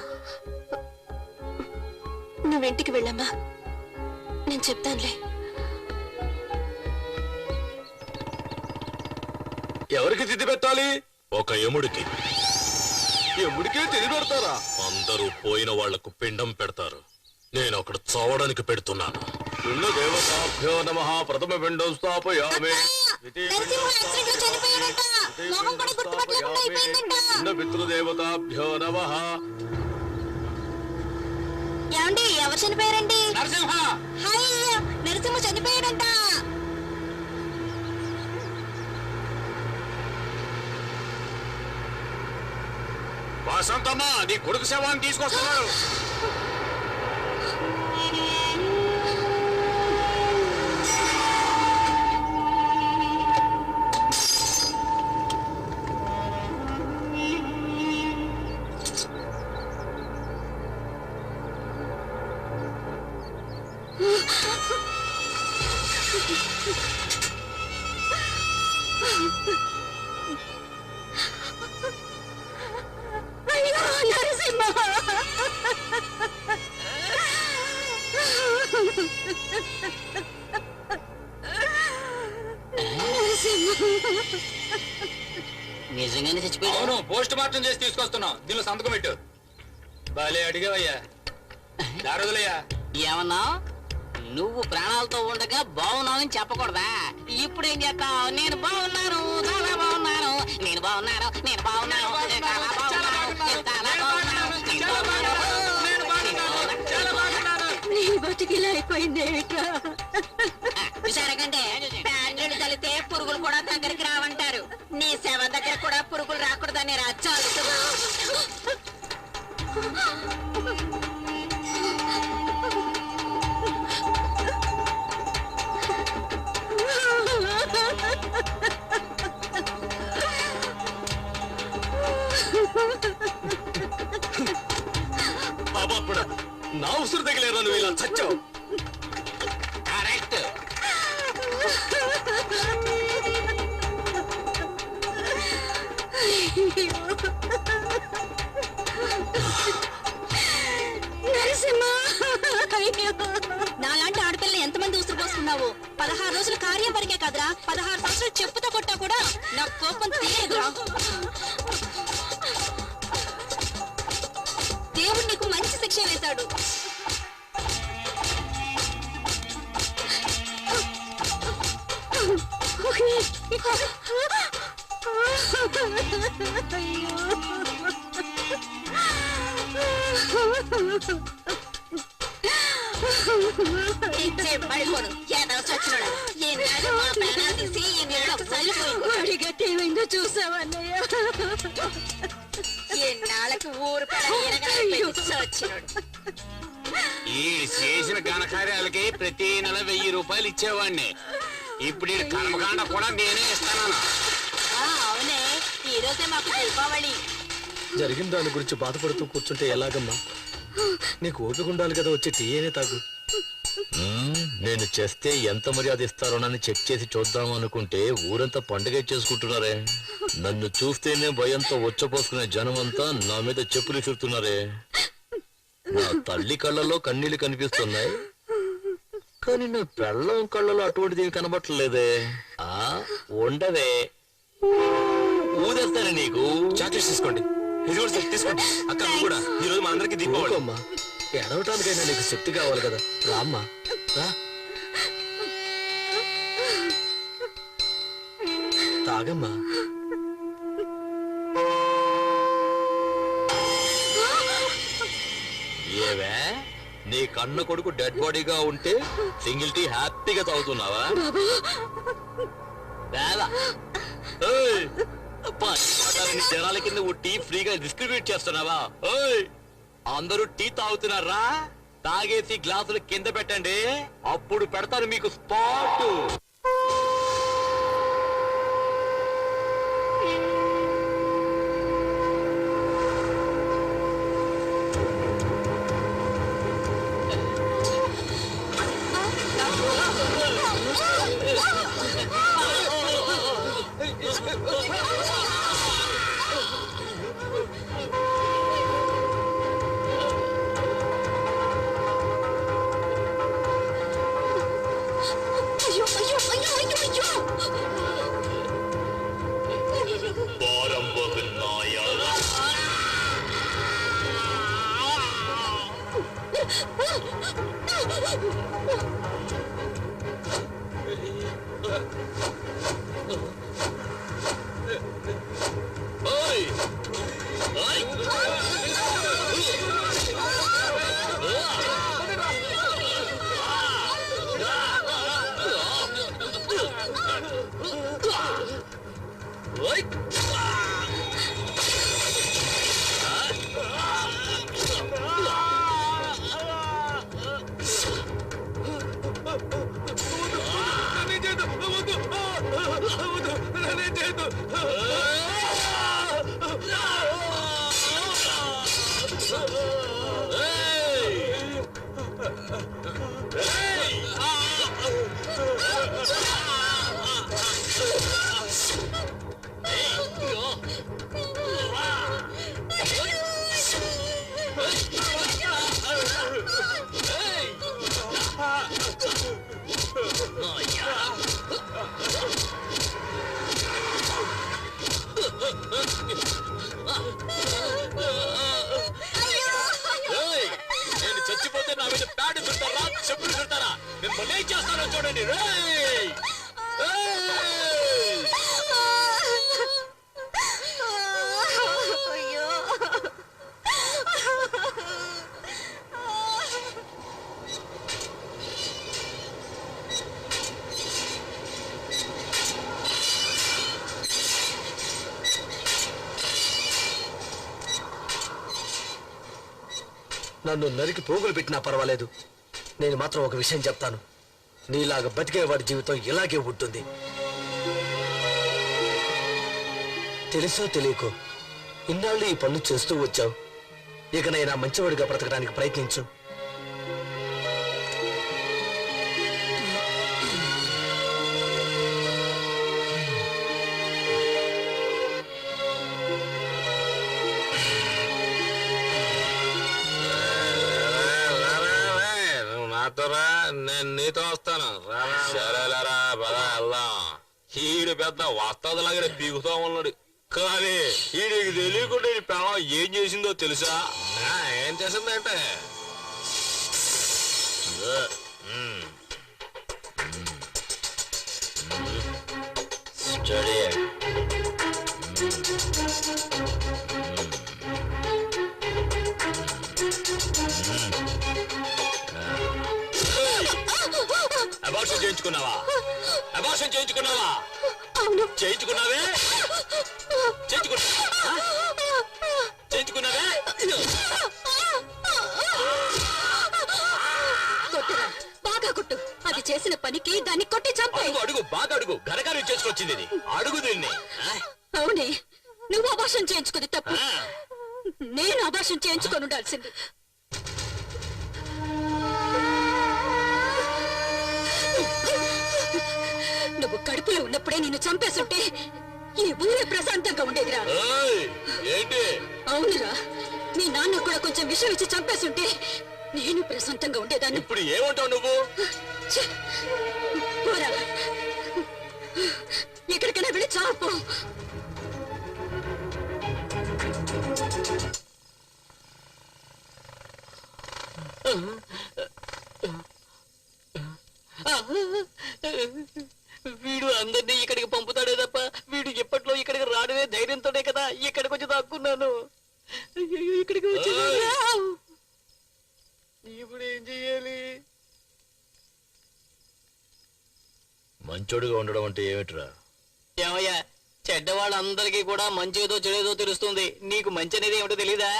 నువ్వింటికి వెళ్ళమ్మా, నేను చెప్తానులే. ఎవరికి తిథి పెట్టాలి? ఒక యముడికి. ఎముడికే తిథి పెడతారా? అందరూ పోయిన వాళ్లకు పిండం పెడతారు. నేను అక్కడ చావడానికి పెడుతున్నాను. ఉన్న దేవతాభ్యో నమః. ప్రథమ పిండం స్థాపయామి. ఉన్న పితృదేవతాభ్యో నమః. ఏమండి, ఎవరు చనిపోయారండి? నరసింహ నరసింహ చనిపోయాడంట. వసంతమ్మ, నీ కొడుకు శవాన్ని తీసుకొస్తున్నారు. అయ్యో నరసింహ! నిజంగానే చచ్చిపోయాడు. అవును, పోస్ట్ మార్టం చేసి తీసుకొస్తున్నాం. దీనిలో సంతకం పెట్టు. బాలే అడిగావయ్యా. దారుదలయ్యా. ఏమన్నా నువ్వు ప్రాణాలతో ఉండగా బాగున్నావని చెప్పకూడదా? ఇప్పుడేం చేస్తావు? నేను బాగున్నాను, చాలా బాగున్నాను, నేను బాగున్నాను, నేను బాగున్నాను, నేను చాలా బాగున్నాను, నేను చాలా బాగున్నాను, నేను బాగున్నాను. నీ బతికిలా అయిపోయింది. విచారకంటే ప్యాండ్రులు తలితే పురుగులు కూడా దగ్గరికి రావంటారు. నీ శవ దగ్గర కూడా పురుగులు రాకూడదని రాజ్యాలు. పాపాత్ముడా, నా ఉసురు తగిలేరా నువ్వు ఇలా చచ్చావు? కరెక్ట్. నాలాంటి ఆడపిల్లని ఎంతమంది ఉసురు పోసుకున్నావు? 16 రోజులు కార్యం వరకే కదరా, 16 సంవత్సరాలు చెప్పుతో కొట్టా కూడా నా కోపం తీయదురా. దేవుడు నీకు మంచి శిక్ష వేశాడు. ఏమైందో చూసావన్నయ్య? ఎన్నాళ్ళకి ఊరు వచ్చినాడు. ఈ చేసిన ఘనకార్యాలకి ప్రతి నెల 1000 రూపాయలు ఇచ్చేవాడిని. ఇప్పుడు ఈ కర్మకాండ కూడా నేనే ఇస్తాను. అవునే, ఈ రోజే మాకు దీపావళి. జరిగిన దాని గురించి బాధపడుతూ కూర్చుంటే ఎలాగమ్మా? నీకు ఓపిక ఉండాలి కదా, వచ్చి టీ అయినా తాగు. నేను చేస్తే ఎంత మర్యాద ఇస్తారోనని చెక్ చేసి చూద్దాం అనుకుంటే ఊరంతా పండుగ చేసుకుంటున్నారే. నన్ను చూస్తేనే భయంతో వచ్చపోసుకునే జనం అంతా నా మీద చెప్పులు విసురుతున్నారే. నా తల్లి కళ్ళలో కన్నీళ్లు కనిపిస్తున్నాయి, కానీ నా పెళ్ళం కళ్ళలో అటువంటిది కనబట్టలేదే. ఉండవే, ఊదేస్తానే నీకు. చాక్లెట్స్ తీసుకోండి. ఇది కూడా తీసుకోండి. అక్క నువ్వు కూడా ఈ రోజు మా అందరికి దీపావళి. అమ్మా, ఎడవటానికైనా నీకు శక్తి కావాలి కదా. రామ్మా, రా. తాగమ్మా. ఏవే, నీ కన్న కొడుకు డెడ్ బాడీగా ఉంటే సింగిల్ టీ హ్యాపీగా తాగుతున్నావా? జనాల కింద ఓ టీ ఫ్రీగా డిస్ట్రిబ్యూట్ చేస్తున్నావా? అందరూ టీ తాగుతున్నారా? తాగేసి గ్లాసులు కింద పెట్టండి, అప్పుడు పెడతాను మీకు స్పాట్. ఓయ్ ఓయ్ ఓయ్ నేను చచ్చిపోతే నా మీద ప్యాడ్ చుడతారా చెప్పులు చుడతారా మిమ్మల్ని ఏం చేస్తానో చూడండి రేయ్ నన్ను నరికి పోగులు పెట్టినా పర్వాలేదు. నేను మాత్రం ఒక విషయం చెప్తాను, నీలాగా బతికేవాడి జీవితం ఇలాగే ఉంటుంది. తెలుసో తెలియకో ఇన్నాళ్ళు ఈ పనులు చేస్తూ వచ్చావు. ఇకనైనా మంచివాడిగా బ్రతకడానికి ప్రయత్నించు. నాతోరా, నేను నీతో వస్తాను. సరేలేరా పద వెళ్దాం. ఈడు పెద్ద వస్తాదులాగా పీకుతా ఉన్నాడు, కానీ ఈడికి తెలియకుండా ఈ పిల్లం ఏం చేసిందో తెలుసా? ఏం చేసిందంటే స్టడీ అబార్షన్ చేయించుకున్నావా? అబార్షన్ చేయించుకున్నావా? చేయించుకున్నావే? చేయించుకున్నావే? కొట్టురా, బాగా కొట్టు. అది చేసిన పనికి దాన్ని కొట్టి చంపాయి. అడుగు అడుగు, బాగా అడుగు. గరగారు చేసుకొచ్చింది ఇది. అడుగు దీన్ని. అవునే, నువ్వు అబార్షన్ చేయించుకుంది తప్పు. నేను అబార్షన్ చేయించుకొని ఉండాల్సింది. నువ్వు కడుపులో ఉన్నప్పుడే నిన్ను చంపేస్తుంటే ఈ ఊరే ప్రశాంతంగా ఉండేదిరా. ఏంటి? అవునురా, మీ నాన్న కూడా కొంచెం విషయం ఇచ్చి చంపేస్తుంటే నేను ప్రశాంతంగా ఉండేదాన్ని. ఇప్పుడు ఏమంటావు నువ్వు? పోరా, ఎక్కడికైనా వెళ్ళి చాపు. వీడు అందరినీ ఇక్కడికి పంపుతాడే తప్ప వీడు ఎప్పట్లో ఇక్కడికి రావడమే ధైర్యంతోనే కదా ఇక్కడికి వచ్చి దాక్కున్నాను. అయ్యో, ఇక్కడికి వచ్చి ఇప్పుడు ఏం చెయ్యాలి? మంచోడుగా ఉండడం అంటే ఏమిట్రా? ఏమయ్యా, చెడ్డవాళ్ళందరికీ కూడా మంచేదో చెడేదో తెలుస్తుంది. నీకు మంచి అనేది ఏమిటో తెలీదా?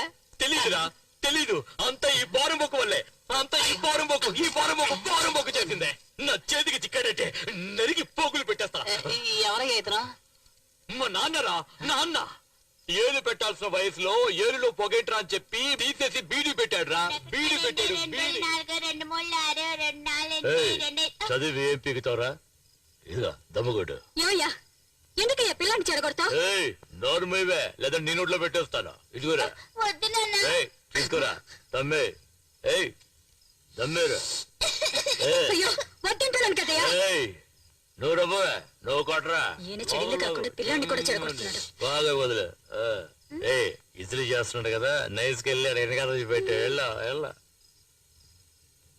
తెలీదురా, తెలీదు. అంతా ఈ బారంబొక్కు వల్లే. అంతా ఈ బారంబొక్కు చేసిందే. నా చేతికి చిక్కాడంటే నరికి పోగులు పెట్టేస్తా. ఎవరయ్యా ఇతను? మా నాన్నరా, నాన్న. ఏలు పెట్టాల్సిన వయసులో ఏలులో పొగేట్రా అని చెప్పి తీసేసి బీడీ పెట్టాడురా. బీడీ పెట్టాడు, బీడీ. చదివి ఏం పీకుతావురా? ఇదిగా దమ్ముగొడ్డు. ఏమయ్యా, ఎందుకయ్యా పిల్లాన్ని చెడగొడతావు? నోరు మీవే, లేదా నీ నోట్లో పెట్టేస్తాను. ఇదిగోరా, తీసుకోరా. తమ్మే, దమ్మేరా. అయ్యో, వద్దంటున్నాను కదయ్యా. నువ్వు రవ్వే, నువ్వు కొట్టరా. ఈయన చెడిల్లు కాకుండా పిల్లాన్ని కూడా చెడగొడుతున్నాడు. బాగా వదిలే. ఇసులు చేస్తున్నాడు కదా, నైస్కి వెళ్ళి వెనకాల పెట్టా. వెళ్ళా వెళ్ళా.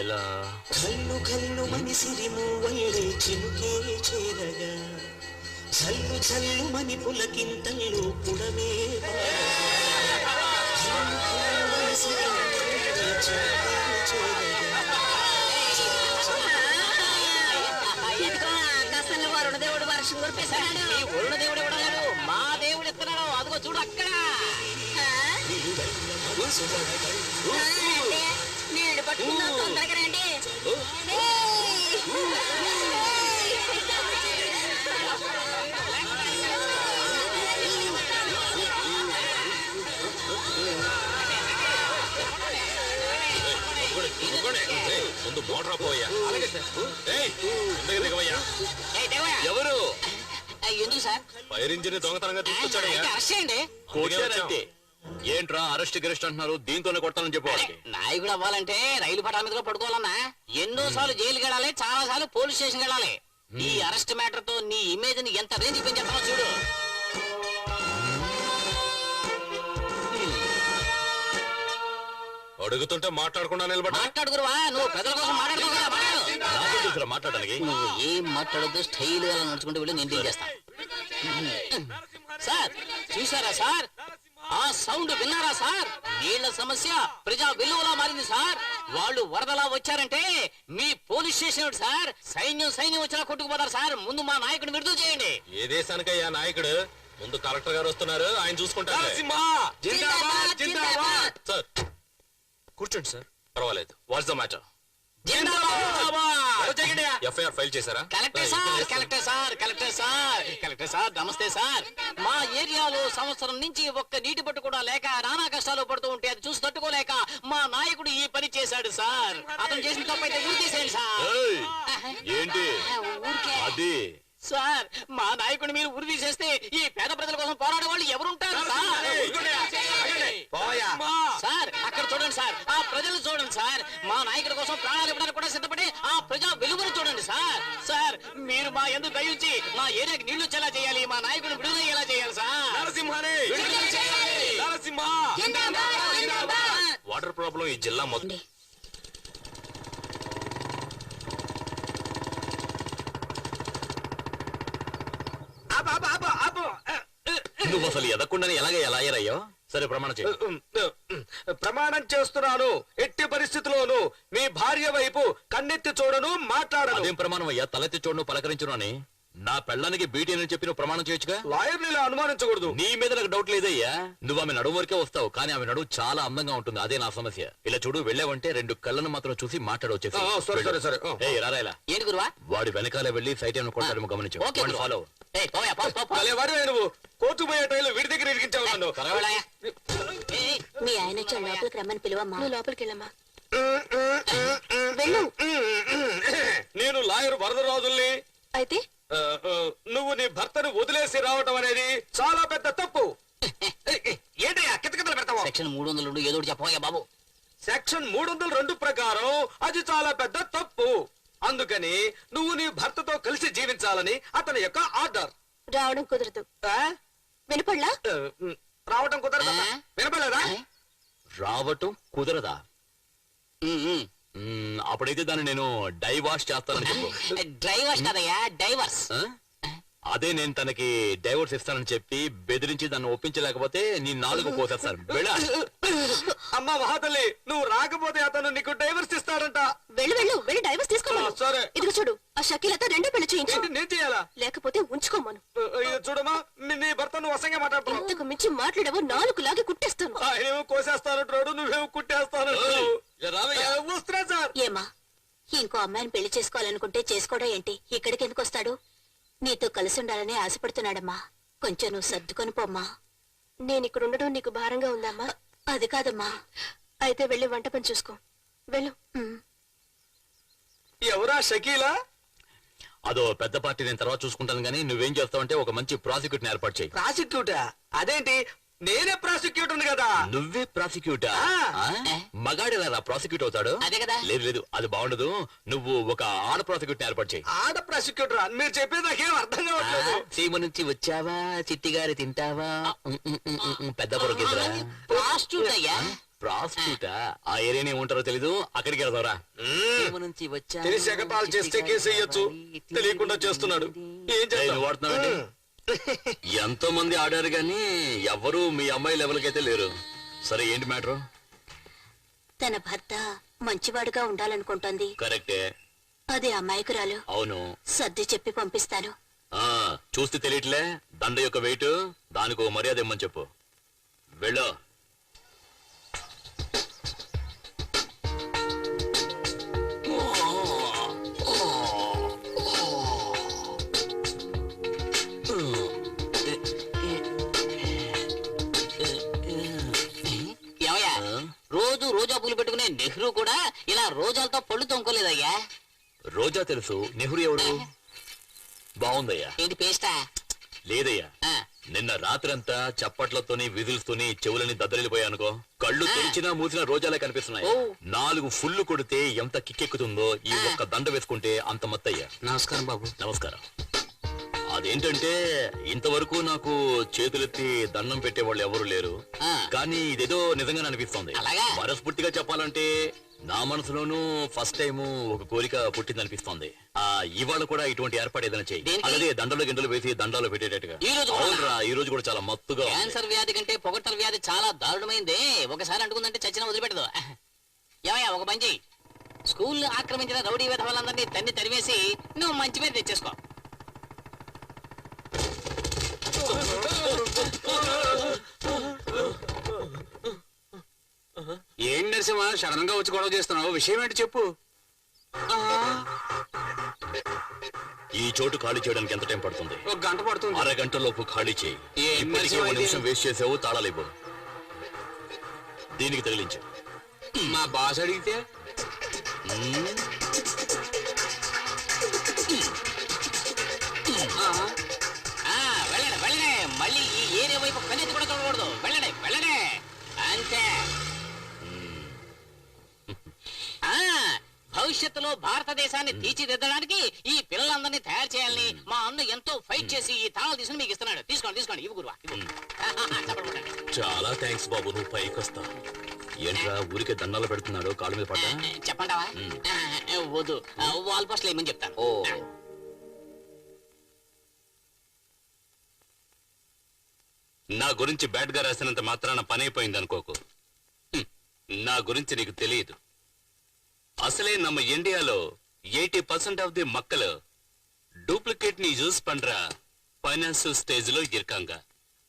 ఎలా? కల్లు కల్లు మని సిరిము వల్లే చినుకే చేరగా చల్లు చల్లు మని పులకింతల్లు పుడమే ఆకాశంలో వరుణ దేవుడు వర్షం కురిపిస్తున్నాడు. ఈ వరుణ దేవుడు ఇవ్వడాడు, మా దేవుడు ఇస్తున్నాడు. అదిగో చూడు అక్కడ. నీళ్లు పట్టుకుందాం, తొందరగా రండి. ముందు మోటార్ పోయా. ఏయ్ దేవయ్య, ఎవరు? ఎందుకు సార్? ఫైర్ ఇంజిన్ దొంగతనంగా తీసుకొచ్చాడయ్యా. అయితే అరెస్ట్ చేయండి. కొట్టారంతే. ఏంట్రా అరెస్ట్ గిరెస్ట్ అంటున్నారు? దీంతోనే కొట్టాలని చెప్పు వాళ్ళకి. నాయకుడు అవ్వాలంటే రైలు పటాల మీద పడుకోవాలన్నా ఎన్నో సార్లు జైలుకి వెళ్ళాలి, చాలా సార్లు పోలీస్ స్టేషన్ వెళ్ళాలి. ఈ అరెస్ట్ మ్యాటర్ తో నీ ఇమేజ్ ని ఎంత రేంజ్ పెంచేస్తానో చూడు. అడుగుతుంటే మాట్లాడకుండా నిలబడ్డా. మాట్లాడుకురువా, నువ్వు ప్రజల కోసం మాట్లాడుతావు కదా, మాట్లాడు. నాకేం తెలుసురా మాట్లాడడానికి? నువ్వు ఏం మాట్లాడద్దు, స్టైల్ గా నడుచుకుంటూ వెళ్ళి నేను డీల్ చేస్తాను. సార్ చూసారా సార్? ఆ సౌండ్ విన్నారా సార్? నీళ్ల సమస్య ప్రజా విలువలా మారింది సార్. వాళ్ళు వరదలా వచ్చారంటే మీ పోలీస్ స్టేషన్ సార్, సైన్యం వచ్చినా కొట్టుకుపోతారు సార్. ముందు మా నాయకుడిని విడుదల చేయండి. ఏ దేశానికయ్యా నాయకుడు? ముందు కలెక్టర్ గారు వస్తున్నారు, ఆయన చూసుకుంటారు. సార్ కూర్చోండి సార్. పర్వాలేదు. What's the matter? FIR file చేశారా? కలెక్టర్ సార్ నమస్తే సార్. మా ఏరియాలో సంవత్సరం నుంచి ఒక్క నీటి పట్టు కూడా లేక నానా కష్టాలు పడుతూ ఉంటే అది చూసి తట్టుకోలేక మా నాయకుడు ఈ పని చేశాడు సార్. అతను చేసిన తప్పైతే ఊరి తీసేయండి సార్. ఏయ్, ఏంటి ఊరికే అది? సార్ మా నాయకుడిని మీరు ఉరి తీసేస్తే ఈ పేద ప్రజల కోసం పోరాడే వాళ్ళు ఎవరుంటారు సార్? సార్ అక్కడ చూడండి సార్, ఆ ప్రజలు చూడండి సార్. మా నాయకుడి కోసం ప్రాణాలు ఇవ్వడానికి కూడా సిద్ధపడి ఆ ప్రజా వెలుగును చూడండి సార్. సార్ మీరు మా ఎందుకు దయించి మా ఏరియాకి నీళ్లు వచ్చేలా చేయాలి, మా నాయకుడిని విడుదలయ్యేలా చేయాలి సార్. విడుదల చేయాలి. వాటర్ ప్రాబ్లం ఈ జిల్లా మొత్తం. నువ్వు అసలు ఎదకుండానే ఎలా అయ్యారయ్యో? సరే ప్రమాణం చేయి. ప్రమాణం చేస్తున్నాను, ఎట్టి పరిస్థితిలోనూ మీ భార్య వైపు కన్నెత్తి చూడను, మాట్లాడను. అదేం ప్రమాణం అయ్యా? తలెత్తి చూడను పలకరించును అని నా పెళ్ళానికి బీటీ అని చెప్పి నువ్వు ప్రమాణం చేయొచ్చుగా. లాయర్ని ఇలా అనుమానించకూడదు. నీ మీద నాకు డౌట్ లేదయ్యా. నువ్వు ఆమె నడుము వరకే వస్తావు, కానీ ఆమె నడువు చాలా అందంగా ఉంటుంది. అదే నా సమస్య. ఇలా చూడు, వెళ్ళావంటే 2 కళ్ళను మాత్రం చూసి మాట్లాడవచ్చు. సరే. రారా ఇలా. ఏంటి గురువా? వాడి వెనకాలే వెళ్ళి సైట్ ఏమైనా కొట్టాడేమో గమనించు. ఓకే గురువా. ఫాలో. ఏయ్, పోయా, పో, పో, పో. వాడివే నువ్వు. కోర్టు పోయే టైంలో వీడి దగ్గర ఇరికించావు నన్ను. కరవడాయా? ఏయ్, మీ ఆయన వచ్చి లోపలికి రమ్మని పిలువమ్మా. నువ్వు లోపలికి వెళ్ళమ్మా. వెళ్ళు. నేను లాయర్ వరదరాజుల్ని. అయితే నువ్వు నీ భర్తను వదిలేసి రావటం అనేది చాలా పెద్ద తప్పు. ఏంటయ్యా కితకితలు పెడతావు? సెక్షన్ 302 ఏదో ఒకటి చెప్పవయ్యా బాబు. సెక్షన్ 302 ప్రకారం అది చాలా పెద్ద తప్పు. అందుకని నువ్వు నీ భర్తతో కలిసి జీవించాలని అతని యొక్క ఆర్డర్. రావడం కుదరదు. వినపడలా? రావటం కుదరదా? వినపడలేదా? రావటం కుదరదా? అప్పుడైతే దాన్ని నేను డైవాష్ చేస్తానని చెప్పు. డ్రైవర్స్ కదయ్యా, డైవర్స్. ఆ? అదే నేను తనకి డైవర్స్ ఇస్తానని చెప్పి బెదిరించి దాన్ని ఒప్పించలేకపోతే నీ నాలుగు పోసేస్తాను. వెళ్ళా. అమ్మా మహాతల్లి, నువ్వు రాకపోతే అతను నీకు డైవర్స్ ఇస్తాడంట. వెళ్ళి డైవర్స్ తీసుకోమను. సరే. ఇదిగో చూడు, ఆ షకీలతో 2 పెళ్లి చేయించు. ఏంటి నేను చేయాలా? లేకపోతే ఉంచుకోమను. ఇది చూడమ్మా, నీ భర్త నువ్వు అసంగా మాట్లాడుతున్నావు. ఇంతకు మించి మాట్లాడవో 4 లాగి కుట్టేస్తాను. ఆయనేమో కోసేస్తానంటున్నాడు, నువ్వేమో కుట్టేస్తానంటున్నావు. వస్తున్నా సార్. ఏమా, ఇంకో అమ్మాయిని పెళ్లి చేసుకోవాలనుకుంటే చేసుకోవడం ఏంటి? ఇక్కడికి ఎందుకు వస్తాడు? నీతో కలిసి ఉండాలని ఆశపడుతున్నాడమ్మా. కొంచెం నువ్వు సర్దుకొని పోమ్మా. నేను ఇక్కడ ఉండడం నీకు భారంగా ఉందమ్మా? అది కాదమ్మా. అయితే వెళ్ళి వంట పని చూసుకో. వెళ్ళు. ఎవరా షకీలా? అదో పెద్ద పార్టీ, నేను తర్వాత చూసుకుంటాను. కానీ నువ్వేం చేస్తావంటే ఒక మంచి ప్రాసిక్యూట్ అరేంజ్ చేయి. ప్రాసిక్యూటా? అదేంటి, నేనే ప్రాసిక్యూటర్ కదా. నువ్వే ప్రాసిక్యూటా? మగాడేలా ప్రాసిక్యూట్ అవుతాడు? అదే కదా. లేదు, అది బాగుండదు. నువ్వు ఒక ఆడ ప్రాసిక్యూట్ ఏర్పాటు చేయి. ఆడ ప్రాసిక్యూటర్? మీరు చెప్పేది నాకేం అర్థం కావట్లేదు. సీమ నుంచి వచ్చావా, చిట్టిగారి తింటావా, పెద్ద పొరకేదిరా. ప్రాస్టిట్యూట్ అయ్యా. ప్రాస్టిట్యూటా? ఆ ఏరియాని ఏమంటారో తెలీదు, అక్కడికి వెళ్దారా. నుంచి వచ్చా తెలిసి ఎగతాళి చేస్తే కేసు వేయొచ్చు. తెలియకుండా చేస్తున్నాడు. ఏం చేస్తావు? వాడుతున్నావండి. ఎంతో మంది ఆడారు గాని ఎవరు మీ అమ్మాయి లెవెల్కి అయితే లేరు. సరే ఏంటి మ్యాటర్? తన భర్త మంచివాడుగా ఉండాలనుకుంటోంది. కరెక్టే. అదే అమాయకురాలు. అవును. సర్ది చెప్పి పంపిస్తాను. చూస్తే తెలియట్లే దండ యొక్క వెయిట్. దానికి మర్యాద ఇమ్మని చెప్పు. వెళ్ళు. రోజు రోజా పూలు పెట్టుకునే నెహ్రూ కూడా ఇలా రోజాలతో పళ్ళు తొంకోలేదయ్యా. రోజా తెలుసు, నెహ్రూ ఎవరు? బాగుందయ్యా. ఏంటి పేస్టా? లేదయ్యా, నిన్న రాత్రంతా చప్పట్లతోని విజిల్స్తోని చెవులని దద్దరిల్లిపోయానుకో. కళ్ళు తెరిచినా మూసినా రోజాలే కనిపిస్తున్నాయి. 4 ఫుల్లు కొడితే ఎంత కిక్కెక్కుతుందో ఈ ఒక్క దండ వేసుకుంటే అంత మత్తయ్యా. నమస్కారం బాబు. నమస్కారం. అదేంటంటే ఇంతవరకు నాకు చేతులెత్తి దండం పెట్టేవాళ్ళు ఎవరు లేరు. కానీ ఇదేదో నిజంగా అనిపిస్తోంది. మనస్ఫూర్తిగా చెప్పాలంటే నా మనసులోనూ ఫస్ట్ టైం ఒక కోరిక పుట్టిందనిపిస్తోంది. ఇవాళ కూడా ఇటువంటి ఏర్పాటు ఏదైనా చేయి. అలాగే దండలు గిండలు వేసి దండాలు పెట్టేటట్టుగా. ఈ రోజు కూడా చాలా మత్తుగా. క్యాన్సర్ వ్యాధి కంటే పొగట్టల వ్యాధి చాలా దారుణమైంది. ఒకసారి అంటుకుందంటే చచ్చిన వదిలిపెట్టదు. ఏమయ్యా ఒక పంచి, స్కూల్ ఆక్రమించిన రౌడీ విధవాళ్ళందరినీ తన్ని తరివేసి నువ్వు మంచి పేరు తెచ్చేసుకో. ఏం నరసింహ సడన్ గా వచ్చి గొడవ చేస్తున్నావు? విషయం ఏంటి చెప్పు. ఈ చోటు ఖాళీ చేయడానికి ఎంత టైం పడుతుంది? 1 గంట పడుతుంది. అరగంటలోపు ఖాళీ చేయి. ఇప్పటికే 1 నిమిషం వేస్ట్ చేసావు. తాళాలివ్వు. దీనికి తగిలించు. మా బాస్ అడిగితే వెళ్ళండి వెళ్ళండి. మళ్ళీ ఈ ఏరియా వైపు కన్నెత్తి కూడా చూడకూడదు. వెళ్ళండి వెళ్ళండి అంతే. భవిష్యత్తులో భారతదేశాన్ని తీర్చిదిద్దడానికి ఈ పిల్లలందరినీ తయారు చేయాలని మా అన్న ఎంతో ఫైట్ చేసి ఈ తాళాలు తీసుకుని మీకు ఇస్తున్నాడు. తీసుకోండి తీసుకోండి. ఇవి గురువా. చాలా థ్యాంక్స్ బాబు, నువ్వు పైకి వస్తా. ఏంట్రా ఊరికే దండాలు పెడుతున్నాడు? కాళ్ళ మీద పడ్డా? చెప్పంటావా? వద్దు, వాల్ పోస్ట్లు ఏమని చెప్తాను. నా గురించి బ్యాడ్ గా రాసినంత మాత్రాన పని అయిపోయింది అనుకోకు. నా గురించి నీకు తెలియదు. అసలే நம்ம ఇండియాలో 80% ఆఫ్ ది మక్కలు డూప్లికేట్ ని యూజ్ పண்றா ఫైనాన్షియల్ స్టేజ్ లో ఇరుకాంగా.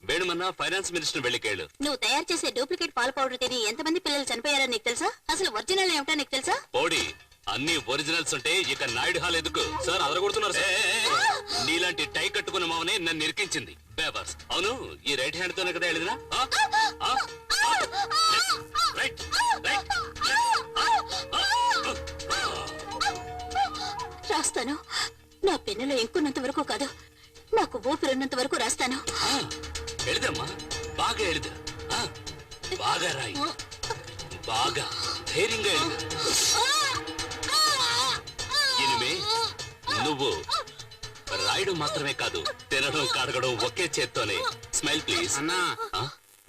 వేణుమన్నా ఫైనాన్స్ మినిస్టర్ వెళ్ళి కేಳು. నువ్వు తయారు చేసే డూప్లికేట్ పాల పౌడర్ తిని ఎంతమంది పిల్లలు చనిపోయారో నీకు తెలుసా? అసలు ఒరిజినల్ ఏమిటో నీకు తెలుసా? పోడి, అన్ని ఒరిజినల్స్ ఉంటే ఇక నాయుడు హాల్ ఎందుకు? సార్ అదరగొడుతున్నారు సార్. నీలాంటి టై కట్టుకున్న మామనే నన్ను ఇరికించింది బేవర్స్. అవును, ఈ రైట్ హ్యాండ్ తోనే కదా వెళ్ళినా? రాస్తాను. నా పెన్నులో ఇంకున్నంత వరకు కాదు, నాకు ఊపిరున్నంత వరకు రాస్తాను. ఎళుదమ్మా, బాగా ఎళుదు. బాగా రాయి, బాగా ధైర్యంగా ఎళుదు. ఇనిమే నువ్వు రాయడం మాత్రమే కాదు, తినడం కడగడం ఒకే చేత్తోనే. Smile please. అన్నా,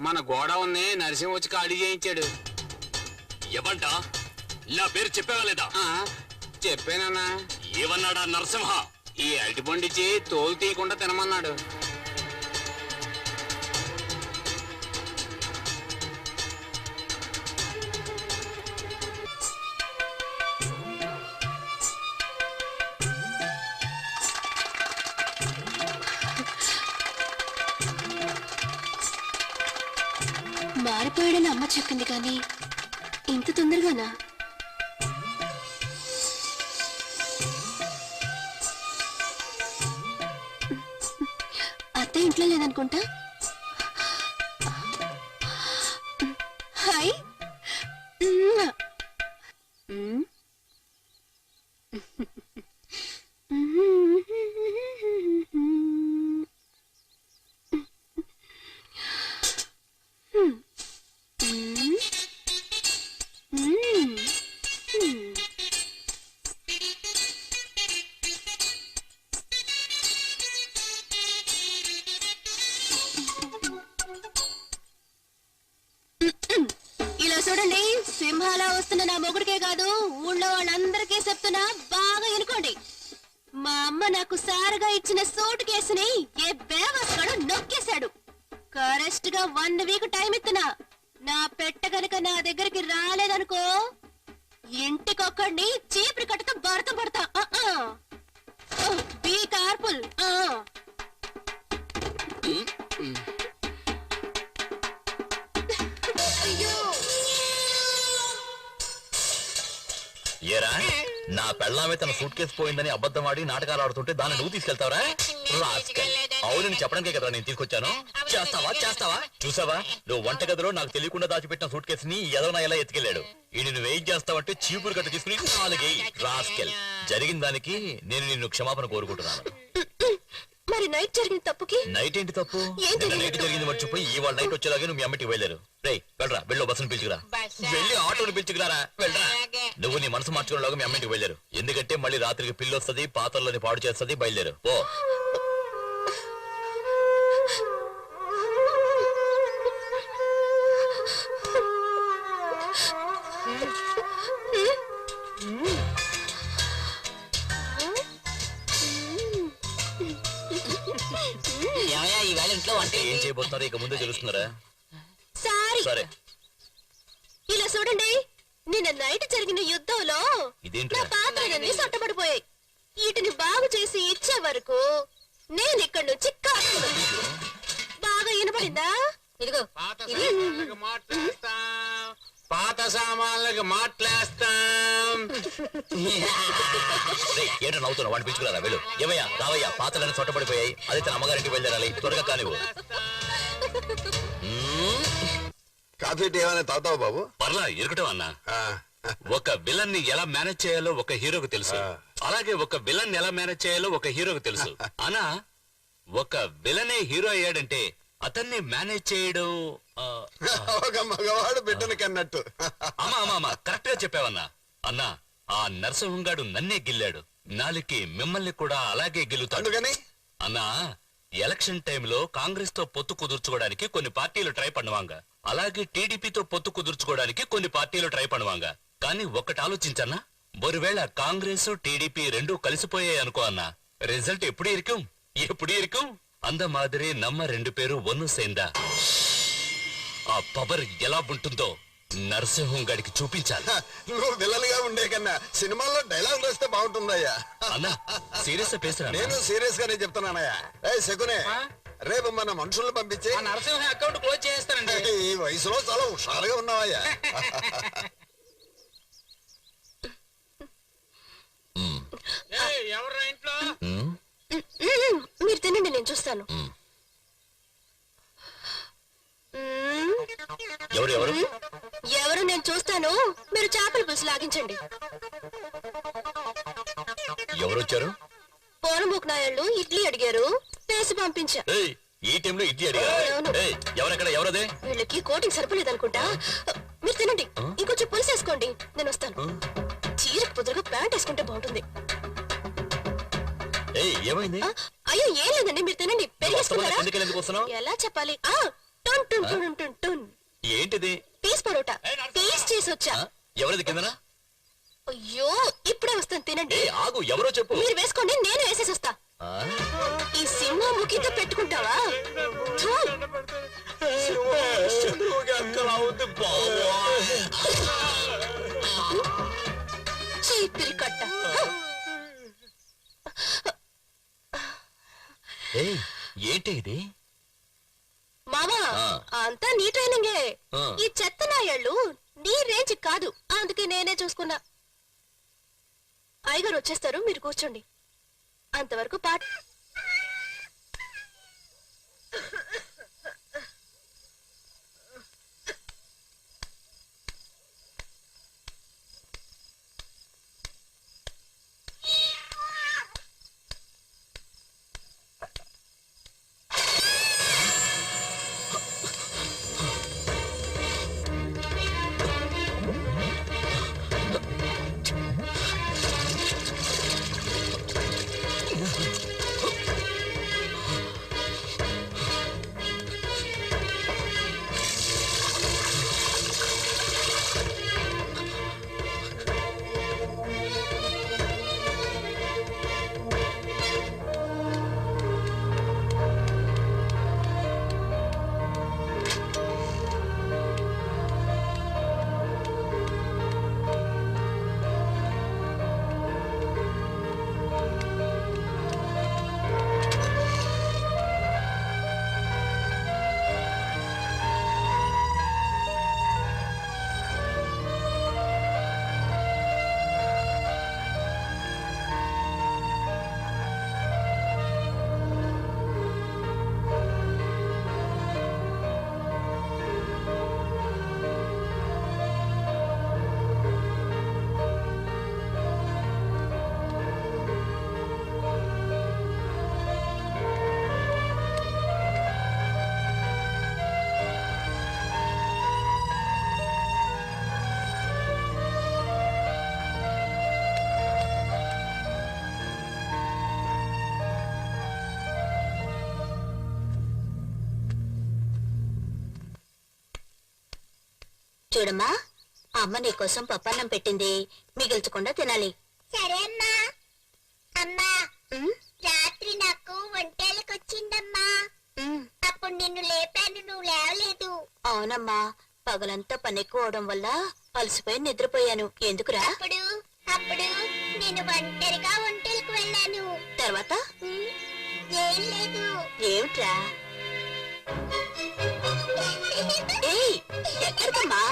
మన గోడౌన్ని నరసింహ వచ్చి ఖాళీ చేయించాడు. ఎవంటా? నా పేరు చెప్పావా లేదా? చెప్పానన్నా. ఏమన్నాడా నరసింహ? ఈ అరటిపండిచ్చి తోలు తీయకుండా తినమన్నాడు. మారిపోయాడని అమ్మ చెప్పింది, కానీ ఇంత తొందరగానా? అత్త ఇంట్లో లేదనుకుంటా. హాయ్. సింహాలా వస్తున్న నా మొగుడికే కాదు ఊళ్ళో వాళ్ళందరికీ చెప్తున్నా బాగా వినుకోండి. మా అమ్మ నాకు సారగా ఇచ్చిన సూట్ కేసుని ఏ బేవస్గాడు నొక్కేశాడు. కరెక్ట్ గా 1 వీక్ టైం ఇస్తున్నా. నా పెట్ట కనుక నా దగ్గరికి రాలేదనుకో ఇంటికొక్కడిని చీపురి కట్టుతో భరతం పడతా. బీ కార్ఫుల్. ఏరా నా పెళ్ళామే తన సూట్ కేసు పోయిందని అబద్ధం ఆడి నాటకాలు ఆడుతుంటే దాన్ని నువ్వు తీసుకెళ్తావరా? అవును నేను చెప్పడానికే కదా నేను తీసుకొచ్చాను. చేస్తావా చూసావా? నువ్వు వంటగదిలో నాకు తెలియకుండా దాచిపెట్టిన సూట్ కేసుని ఎదవనా ఎలా ఎత్తుకెళ్ళాడు. ఈ నిన్ను వెయిట్ చేస్తావంటే చీపురు కట్ట తీసుకుని 4 రాస్కెల్. జరిగిన దానికి నేను నిన్ను క్షమాపణ కోరుకుంటున్నాను. మరి నైట్ జరిగిన తప్పుకి నైట్ ఏంటి తప్పు? నిన్న నైట్ జరిగింది మర్చిపోయి ఇవాళ నైట్ వచ్చేలాగా నువ్వు మీ అమ్మటికి వెళ్ళారు. రేయ్ వెళ్ళరా, వెళ్ళు బస్సును పిలుచుకురా, వెళ్ళి ఆటోని పిలుచుకురారా, వెళ్ళరా. నువ్వు నీ మనసు మార్చుకునేలాగా మీ అమ్మటికి వెళ్ళారు. ఎందుకంటే మళ్ళీ రాత్రికి పిల్లి వస్తుంది, పాత్రలోని పాడు చేస్తుంది. బయలుదేరు ఓ. ఈవేళ ఇంట్లో వంట ఏం చేయబోతున్నారో ఇక ముందే తెలుస్తున్నారా? సారీ. సరే ఇలా చూడండి, నిన్న నైట్ జరిగిన యుద్ధంలో ఇదేంటి నా పాత్రలన్నీ సొట్టబడిపోయాయి. వీటిని బాగు చేసి ఇచ్చే వరకు నేను ఇక్కడి నుంచి బాగా వినపడిందా? ఇదిగో పాత సామాన్లకు మాట్లాస్తాం. ఏంటో నవ్వుతున్నావు? వాడిని పిలుచుకురా, వెళ్ళు. ఏమయ్యా రావయ్యా, పాత్రలన్నీ చోటపడిపోయాయి. అదే తన అమ్మగారింటికి వెళ్ళాలి, త్వరగా కానివ్వు. కాఫీ టీ ఏమైనా తాగుతావు బాబు? పర్లా ఇరుకటం అన్నా. ఒక విలన్ ని ఎలా మేనేజ్ చేయాలో ఒక హీరోకి తెలుసు, అలాగే ఒక విలన్ ఎలా మేనేజ్ చేయాలో ఒక హీరోకి తెలుసు. అనా ఒక విలనే హీరో అయ్యాడంటే అతన్ని మేనేజ్ చేయడం ఒక మగవాడు బిడ్డను కన్నట్టు. అమ్మా కరెక్ట్ గా చెప్పావన్నా. అన్నా ఆ నరసింహంగాడు నన్నే గిల్లాడు, నాలికి మిమ్మల్ని కూడా అలాగే గిల్లుతాడు. అన్నా ఎలక్షన్ టైంలో కాంగ్రెస్ తో పొత్తు కుదుర్చుకోవడానికి కొన్ని పార్టీలు ట్రై பண்ணுவாங்க, అలాగే టీడీపీతో పొత్తు కుదుర్చుకోవడానికి కొన్ని పార్టీలు ట్రై பண்ணுவாங்க. కానీ ఒక్కటి ఆలోచించన్నా, ఒకవేళ కాంగ్రెస్ టీడీపీ రెండూ కలిసిపోయాయి అనుకో అన్నా, రిజల్ట్ ఎప్పుడు ఇరుக்கும் అంద మాదిరి నమ్మ 2 పేరు ఒన్ను సేందా. ఆ పవర్ ఎలా ఉంటుందో నరసింహం గడికి చూపించాలి. నువ్వు విలన్గా ఉండే కన్నా సినిమాల్లో డైలాగ్ వేస్తే బాగుంటుందయ్యా. అన్నా సీరియస్ పేసరా? నేను సీరియస్ గానే చెప్తున్నానయ్యా. శకునే, రేపు మన మనుషుల్ని పంపించి నరసింహ అకౌంట్ క్లోజ్ చేస్తానండి. ఈ వయసులో చాలా హుషారుగా ఉన్నావయ్యా. ఎవరు ఇంట్లో? మీరు తినండి, నేను చూస్తాను. ఎవరు నేను చూస్తాను, మీరు చేపల పులుసు లాగించండి. ఎవరు వచ్చారు? పోనమూకు నాయుళ్ళు ఇడ్లీ అడిగారు, వేసి పంపించా. ఈ టైంలో ఇడ్లీ అడిగారు? ఎవరెక్కడ? ఎవరదే? వీళ్ళకి కోటింగ్ సరిపోలేదనుకుంటా. మీరు తినండి, ఇంకొంచెం పులుసు వేసుకోండి, నేను వస్తాను. చీరకు పొద్దుగా ప్యాంట్ వేసుకుంటే బాగుంటుంది. ఏమైంది? అయ్యో ఏం లేదండి, మీరు తినండి. ఎలా చెప్పాలి? ఏంటిది? పీస్ పరోటా టేస్ట్ చేసి వచ్చా. ఎవరిది కిందనా? అయ్యో ఇప్పుడే వస్తాను, తినండి. ఆగు, ఎవరో చెప్పు. మీరు వేసుకోండి, నేను వేసేసి వస్తా. ఈ సినిమా ముఖితో పెట్టుకుంటావా? చీపిరి కట్ట. ఏంటి ఇది? మామా అంతా నీ ట్రైనింగే. ఈ చెత్త నాయాళ్ళు నీ రేంజ్ కాదు, అందుకే నేనే చూసుకున్నా. అయ్యగారు వచ్చేస్తారు, మీరు కూర్చోండి. అంతవరకు పాట. చూడమ్మా, అమ్మ నీకోసం పప్పన్నం పెట్టింది, మిగిల్చకుండా తినాలి. సరే అమ్మా. అమ్మా, రాత్రి నాకు వంటలకొచ్చిందమ్మా. అప్పుడు నిన్ను లేపాను, నువ్వు లేవలేదు. అవునమ్మా, పగలంతా పని ఎక్కువ అవడం వల్ల అలసిపోయి నిద్రపోయాను. ఎందుకురా? అప్పుడు నేను ఒంటరిగా వంటలకు వెళ్ళాను. తర్వాత ఏం లేదు. ఏమిట్రా? ఏయ్, ఎక్కడికమ్మా?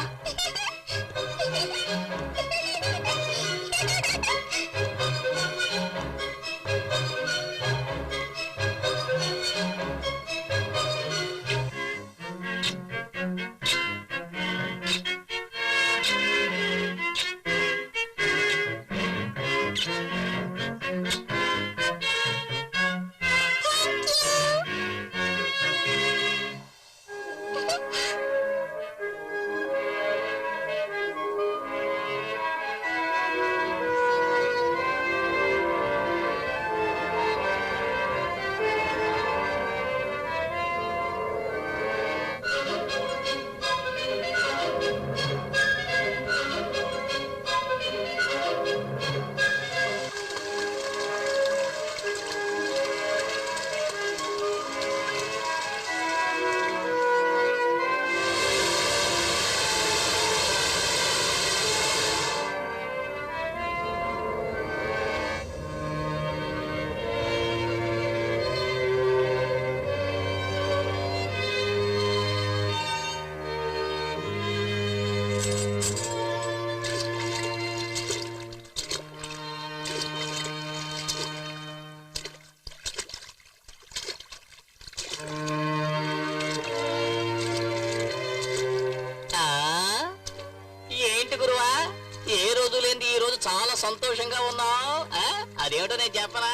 ఏంటి గురువా, ఏ రోజు లేని ఈ రోజు చాలా సంతోషంగా ఉన్నావు? అదేమిటో నేను చెప్పనా?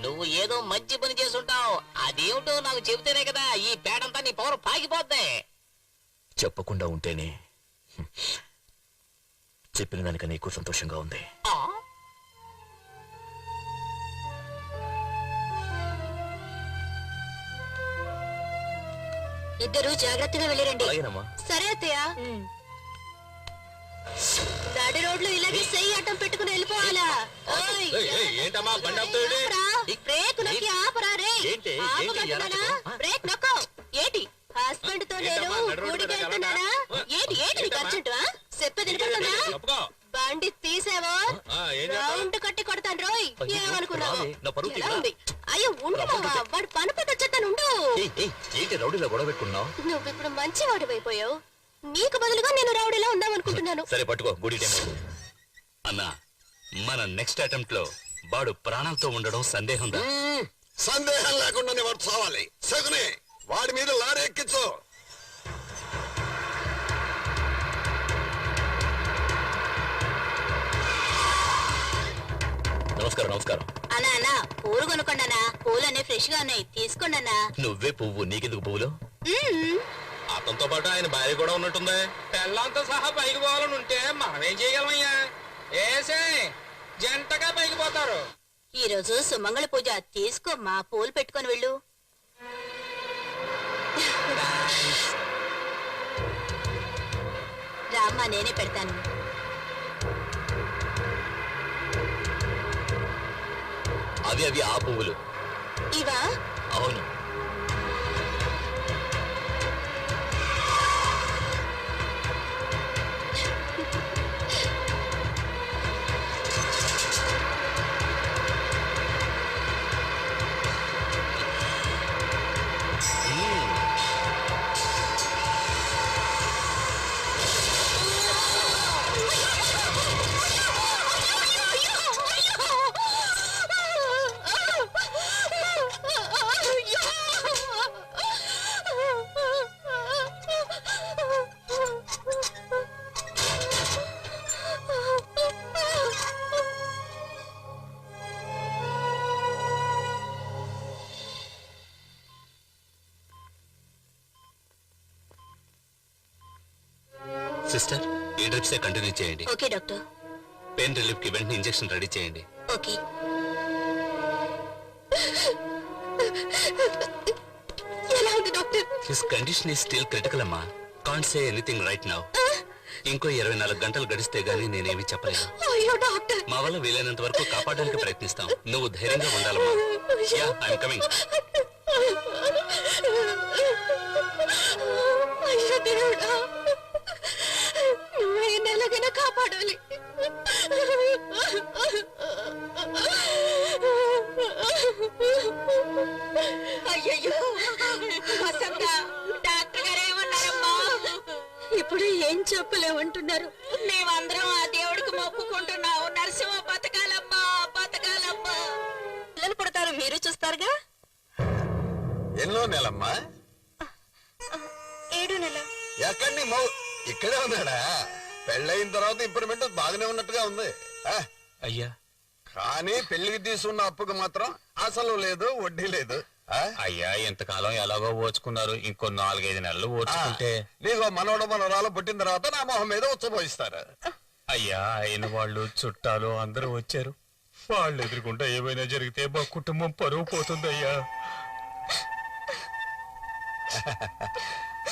నువ్వు ఏదో మంచి పని చేసుంటావు. అదేమిటో నాకు చెబితేనే కదా ఈ పేడంతా నీ పవర్ పాకిపోద్ది. చెప్పకుండా ఉంటేనే చెప్పిన దానికన్నా ఎక్కువ సంతోషంగా ఉంది. ఇద్దరు జాగ్రత్తగా వెళ్ళిరండి. సరే అత్తయ్య. నడి రోడ్లు ఇలాగే చెయ్యి అడ్డం పెట్టుకుని వెళ్ళిపోవాలా? ఏంటమ్మా బండి ఆపుతావేంటి? బ్రేక్ నొక్కి ఆపరా రే. ఆపమంటున్నానా? బ్రేక్ నొక్కో. ఏంటి హస్బెండ్ తో నేను గుడికి వెళ్తున్నానా? ఏంటి నీకు అర్జెంటు? చెప్పేది వినపడుతుందా? బండి తీసావో రౌండ్ కట్టి కొడతాను రోయ్. ఏమనుకున్నావు? ఎలా ఉంది? అయ్యో ఉండు మావా, వాడు పని పట్టు వచ్చేస్తాను. ఉండు. ఏంటి రౌడీలో గొడవ పెట్టుకున్నావు? నువ్వు ఇప్పుడు మంచి వాడివైపోయావు. నీకు బదులుగా నేను రౌడీలా ఉందాం అనుకుంటున్నాను. సరే పట్టుకో, గుడి టైం అన్నా. మన నెక్స్ట్ అటెంప్ట్ లో వాడు ప్రాణాలతో ఉండడం సందేహం. సందేహం లేకుండానే వాడు చావాలి. సగునే వాడి మీద లారీ ఎక్కించు. నమస్కారం. అన్నా అన్నా, పూలు కొనుక్కోండి. పూలన్నీ ఫ్రెష్ గా ఉన్నాయి, తీసుకోండి అన్నా. నువ్వే పువ్వు, నీకెందుకు పువ్వులు? అతనితో పాటు ఆయన భార్య కూడా ఉన్నట్టుంది. పెళ్ళంతో సహా పైకి పోవాలని ఉంటే మనమేం చేయగలమయ్యా? ఏసే జంటగా పైకి పోతారు. ఈ రోజు సుమంగళ పూజ, తీసుకోమ్మా, పూలు పెట్టుకొని వెళ్ళు. రామ్మా, నేనే పెడతాను. అవి ఆ పువ్వులు. ఇవా? అవును. సిస్టర్, ఈ డ్రిప్సే కంటిన్యూ చేయండి. Okay doctor. పెయిన్ రిలీఫ్ కి వెంటనే ఇంజెక్షన్ రెడీ చేయండి. ఓకే. ఎలా ఉంది doctor? His condition is still critical అమ్మా. Can't say anything right now. ఇంకో 24 గంటలు గడిస్తే గానీ నేనేమి చెప్పలేను. అయ్యో డాక్టర్, మా వల్ల వీలైనంత వరకు కాపాడడానికి ప్రయత్నిస్తాం. నువ్వు ధైర్యంగా ఉండాలమ్మా. Yeah, I'm coming. అయ్యో దేవుడా, నువ్వు ఎలాగైనా కాపాడాలి. అయ్యయ్యో, వసంత, డాక్టర్ గారు ఏమన్నారమ్మా? ఇప్పుడు ఏం చెప్పలేమంటున్నారు. మేమందరం ఆ దేవుడికి మొక్కుకుంటున్నావు. నరసింహ బతకాలమ్మా, బతకాలమ్మా. పిల్లలు పుడతారు, మీరు చూస్తారుగా. ఎన్నో నెలమ్మా? 7 నెల. ఎక్కడి నీ మౌ ఇక్కడే ఉన్నాడా? పెళ్ళయిన తర్వాత ఇంప్రూవ్మెంట్ బాగానే ఉన్నట్టుగా ఉంది. అయ్యా, కానీ పెళ్లికి తీసుకున్న అప్పుకు మాత్రం అసలు లేదు, వడ్డీ లేదు. అయ్యా, ఇంతకాలం ఎలాగో ఓచుకున్నారు, ఇంకో 4-5 నెలలు ఓచుకుంటే. నీకు మనవడు మనవరాలు పుట్టిన తర్వాత నా మొహం మీద ఉచ్చబోయిస్తారు. అయ్యా, అయిన వాళ్ళు చుట్టాలు అందరూ వచ్చారు. వాళ్ళు ఎదురుకుంటా ఏమైనా జరిగితే మా కుటుంబం పరువు పోతుందయ్యా.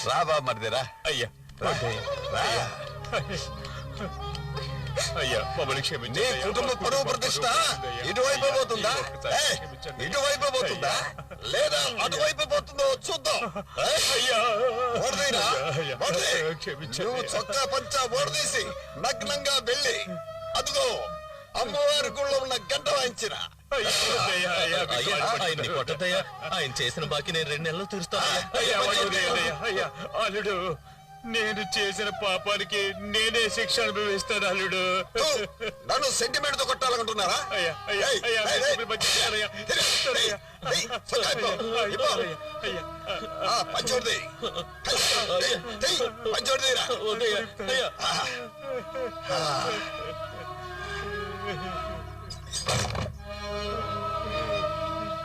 రా బాబు మరిదిరా. అయ్యా, అయ్యా, మమ్మల్ని క్షమించండి. నీ కుటుంబ పరువు ప్రతిష్ట ఇటువైపు పోతుందా, ఇటువైపు పోతుందా, లేదా అటువైపు పోతుందో చూద్దాం. నువ్వు చొక్కా పంచా ఓడదీసి నగ్నంగా వెళ్ళి అదిగో అమ్మవారి గుళ్ళో ఉన్న గంట వాయించిన. ఆయన్ని కొట్టద్దయ్యా. ఆయన చేసిన బాకీ నేను 2 నెలలు తీరుస్తాను. అల్లుడు, నేను చేసిన పాపానికి నేనే శిక్ష అనుభవిస్తాను అల్లుడు. నన్ను సెంటిమెంట్ తో కొట్టాలనుకుంటున్నారా? పంచోడి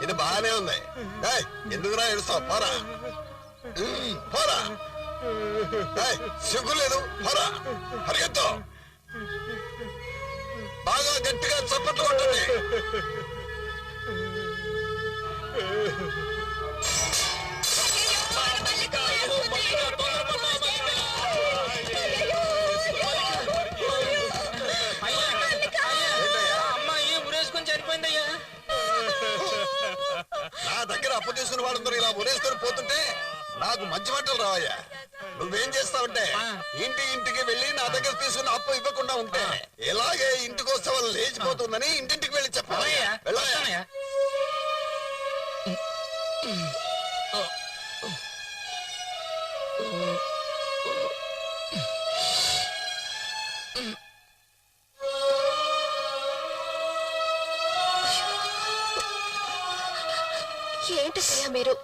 ఇది బాగానే ఉంది. ఎందుకురా ఏడుస్తావు? పోరా పోరా, సిగ్గు లేదు, పోరా, పరిగెత్తు. బాగా గట్టిగా చప్పట్లు కొట్టండి. అమ్మాయి ఉరేసుకొని చనిపోయిందయ్యా. నా దగ్గర అప్పు తీసుకుని వాడుందరూ ఇలా ఉరేసుకొని పోతుంటే నాకు మంచి మాటలు రావయ్యా. నువ్వేం చేస్తావంటే ఇంటికి వెళ్ళి నా దగ్గర తీసుకున్న అప్పు ఇవ్వకుండా ఉంటే ఇలాగే ఇంటికి వస్తే వాళ్ళు లేచిపోతుందని ఇంటింటికి వెళ్ళి చెప్పాలి. వెళ్ళాయా? ఏంటయ్యా మీరు?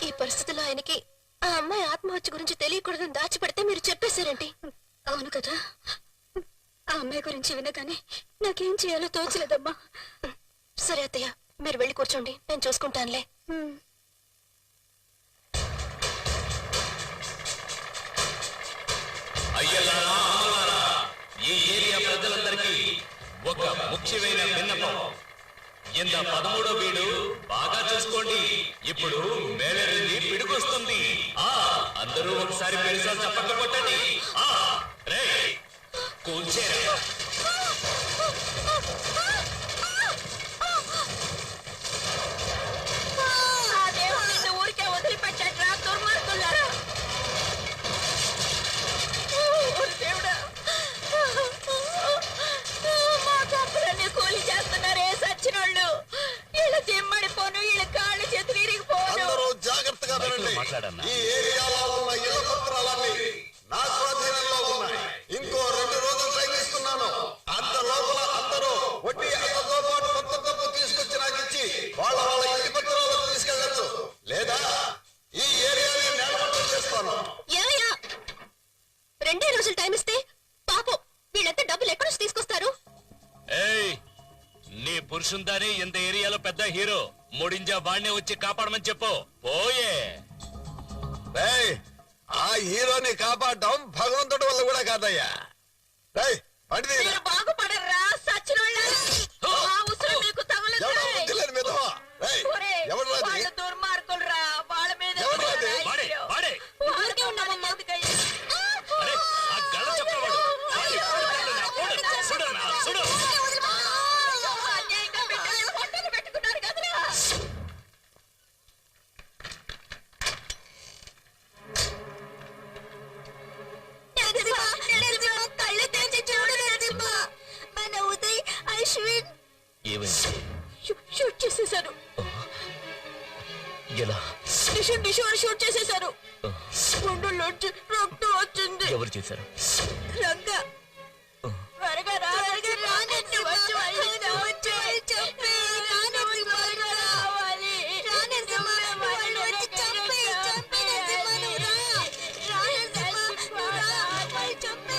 ఈ పరిస్థితిలో ఆయనకి ఆ అమ్మాయి ఆత్మహత్య గురించి తెలియకూడదని దాచిపెడితే మీరు చెప్పేశారండి. అవును కదా, ఆ అమ్మాయి గురించి వినగానే నాకేం చేయాలో తోచలేదమ్మా. సరే అత్తయ్య, మీరు వెళ్ళి కూర్చోండి, నేను చూసుకుంటానులే. అయ్యలారా, అమ్మలారా, ఈ ఏరియా ప్రజలందరికీ ఒక ముఖ్యమైన విన్నపం. ఇంత 13వ వీడు బాగా చూసుకోండి. ఇప్పుడు మేళరింది పిడుకొస్తుంది. అందరూ ఒకసారి పెరిసాలు చప్పట్లు కొట్టండి. కూల్చేరా. ఊరికే వదిలిపెట్టా దుర్మార్గులారా. మా తప్పులన్నీ కూలి చేస్తున్నారే సచ్చినోళ్ళు. ఇలా జిమ్మడిపోను, ఇలా కాళ్ళు చేతులు ఇరిగిపోను. అందరూ జాగ్రత్తగా వినండి. ఈ ఏరియాలో ఉన్న ఇళ్ల పత్రాలన్నీ నా స్వాధీనంలో ఉన్నాయి. ఇంకో 2 రోజులు టైం ఇస్తున్నాను. అంత లోపల అందరూ వడ్డీ అతనితో పాటు కొత్త డబ్బు తీసుకొచ్చి నాకు ఇచ్చి వాళ్ళ ఇంటి పత్రాలు తీసుకెళ్ళచ్చు, లేదా ఈ ఏరియాని నేలమట్టం చేస్తాను. ఏమయ్యా, 2 రోజులు టైం ఇస్తే పాపం వీళ్ళంతా డబ్బులు ఎక్కడి నుంచి తీసుకొస్తారు? ఏయ్, నీ పురుషుందాని ఇంత ఏరియాలో పెద్ద హీరో. ముడింజా వాణ్ణి వచ్చి కాపాడమని చెప్పు. పోయే. ఆ హీరోని కాపాడడం భగవంతుడి వల్ల కూడా కాదయ్యా. మీరు బాగుపడరా సచ్చినోళ్ళారా? ఆ ఉసురు మీకు తగులుతాయి. వాళ్ళు దుర్మార్గులురా. వాళ్ళ మీద వాడే, వాడే. ఊరికే ఉన్నామమ్మా. అరే, ఆ గళ్ళ చెప్పవాడు. ఈశ్వర్ షూట్ చేసేశారు. గుండెల్లోంచి రక్తం వచ్చింది. ఎవరు చేశారు? రంగ త్వరగా రా, రానండి, వచ్చి చెప్పి రానండి, త్వరగా రావాలి. వాళ్ళు వచ్చి చంపి నరసింహను రా, నరసింహ రా, వాళ్ళు చంపి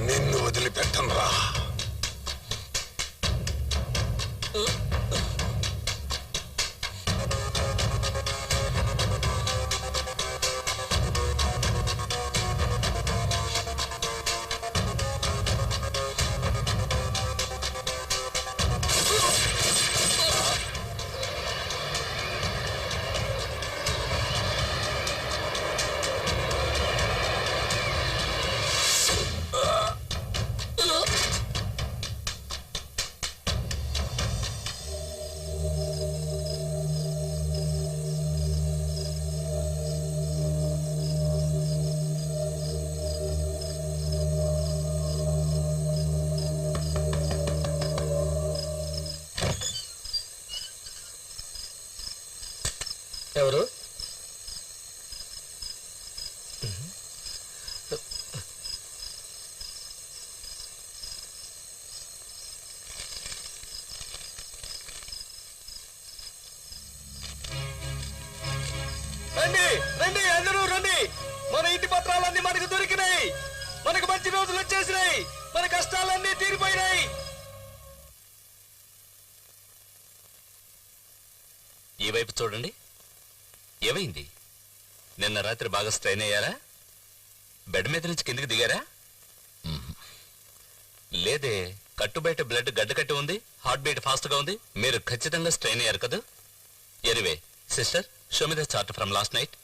నిన్ను వదిలిపెట్టను రా. ఎవరు? రండి రండి, అందరూ రండి. మన ఇంటి పత్రాలన్నీ మనకు దొరికినాయి. మనకు మంచి రోజులు వచ్చేసినాయి. మన కష్టాలన్నీ తీరిపోయినాయి. ఈ వైపు చూడండి. ఏమైంది? నిన్న రాత్రి బాగా స్ట్రెయిన్ అయ్యారా? బెడ్ మీద నుంచి కిందికి దిగారా? లేదే, కట్టు బయట బ్లడ్ గడ్డ కట్టి ఉంది, హార్ట్ బీట్ ఫాస్ట్ గా ఉంది. మీరు ఖచ్చితంగా స్ట్రెయిన్ అయ్యారు కదా. Anyway sister, show me the chart from last night.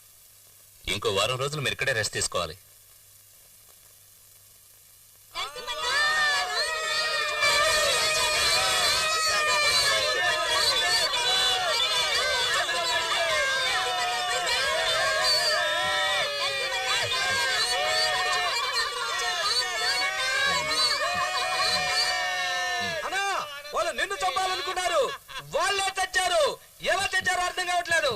ఇంకో వారం రోజులు మీరు ఇక్కడే రెస్ట్ తీసుకోవాలి. అన్నా వాళ్ళు నిన్ను చంపాలనుకున్నారు, వాళ్ళే చచ్చారు. ఎలా చచ్చారో అర్థం కావట్లేదు.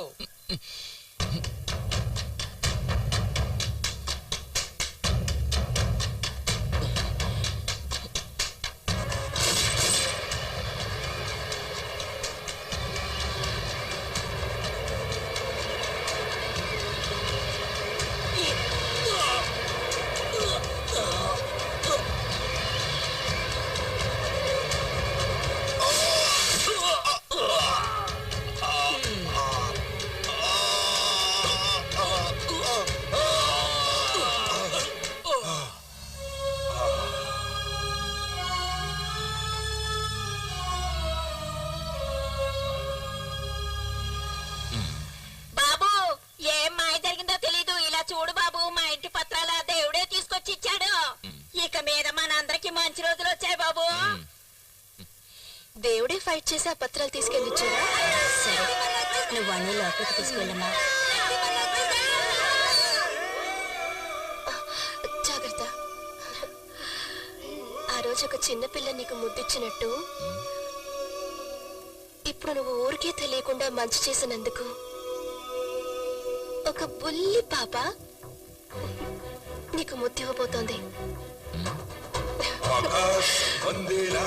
బాబు ఏం మాయ జరిగిందో తెలీదు. ఇలా చూడు బాబు, మా ఇంటి పత్రాల దేవుడే తీసుకొచ్చి ఇచ్చాడు. ఇక మీద మనందరికి మంచి రోజులు వచ్చాయి బాబు. దేవుడే ఫైట్ చేసి ఆ పత్రాలు తీసుకెళ్ళిచ్చారా? సరే, నువ్వు అన్ని లోపలికి తీసుకెళ్ళమ్మా. జాగ్రత్త. ఆ రోజు ఒక చిన్న పిల్ల నీకు ముద్దిచ్చినట్టు ఇప్పుడు నువ్వు ఊరికే తెలియకుండా మంచి చేసినందుకు ఒక బుల్లి పాప నీకు ముద్దివ్వబోతోంది. ఆకాశ వందేలా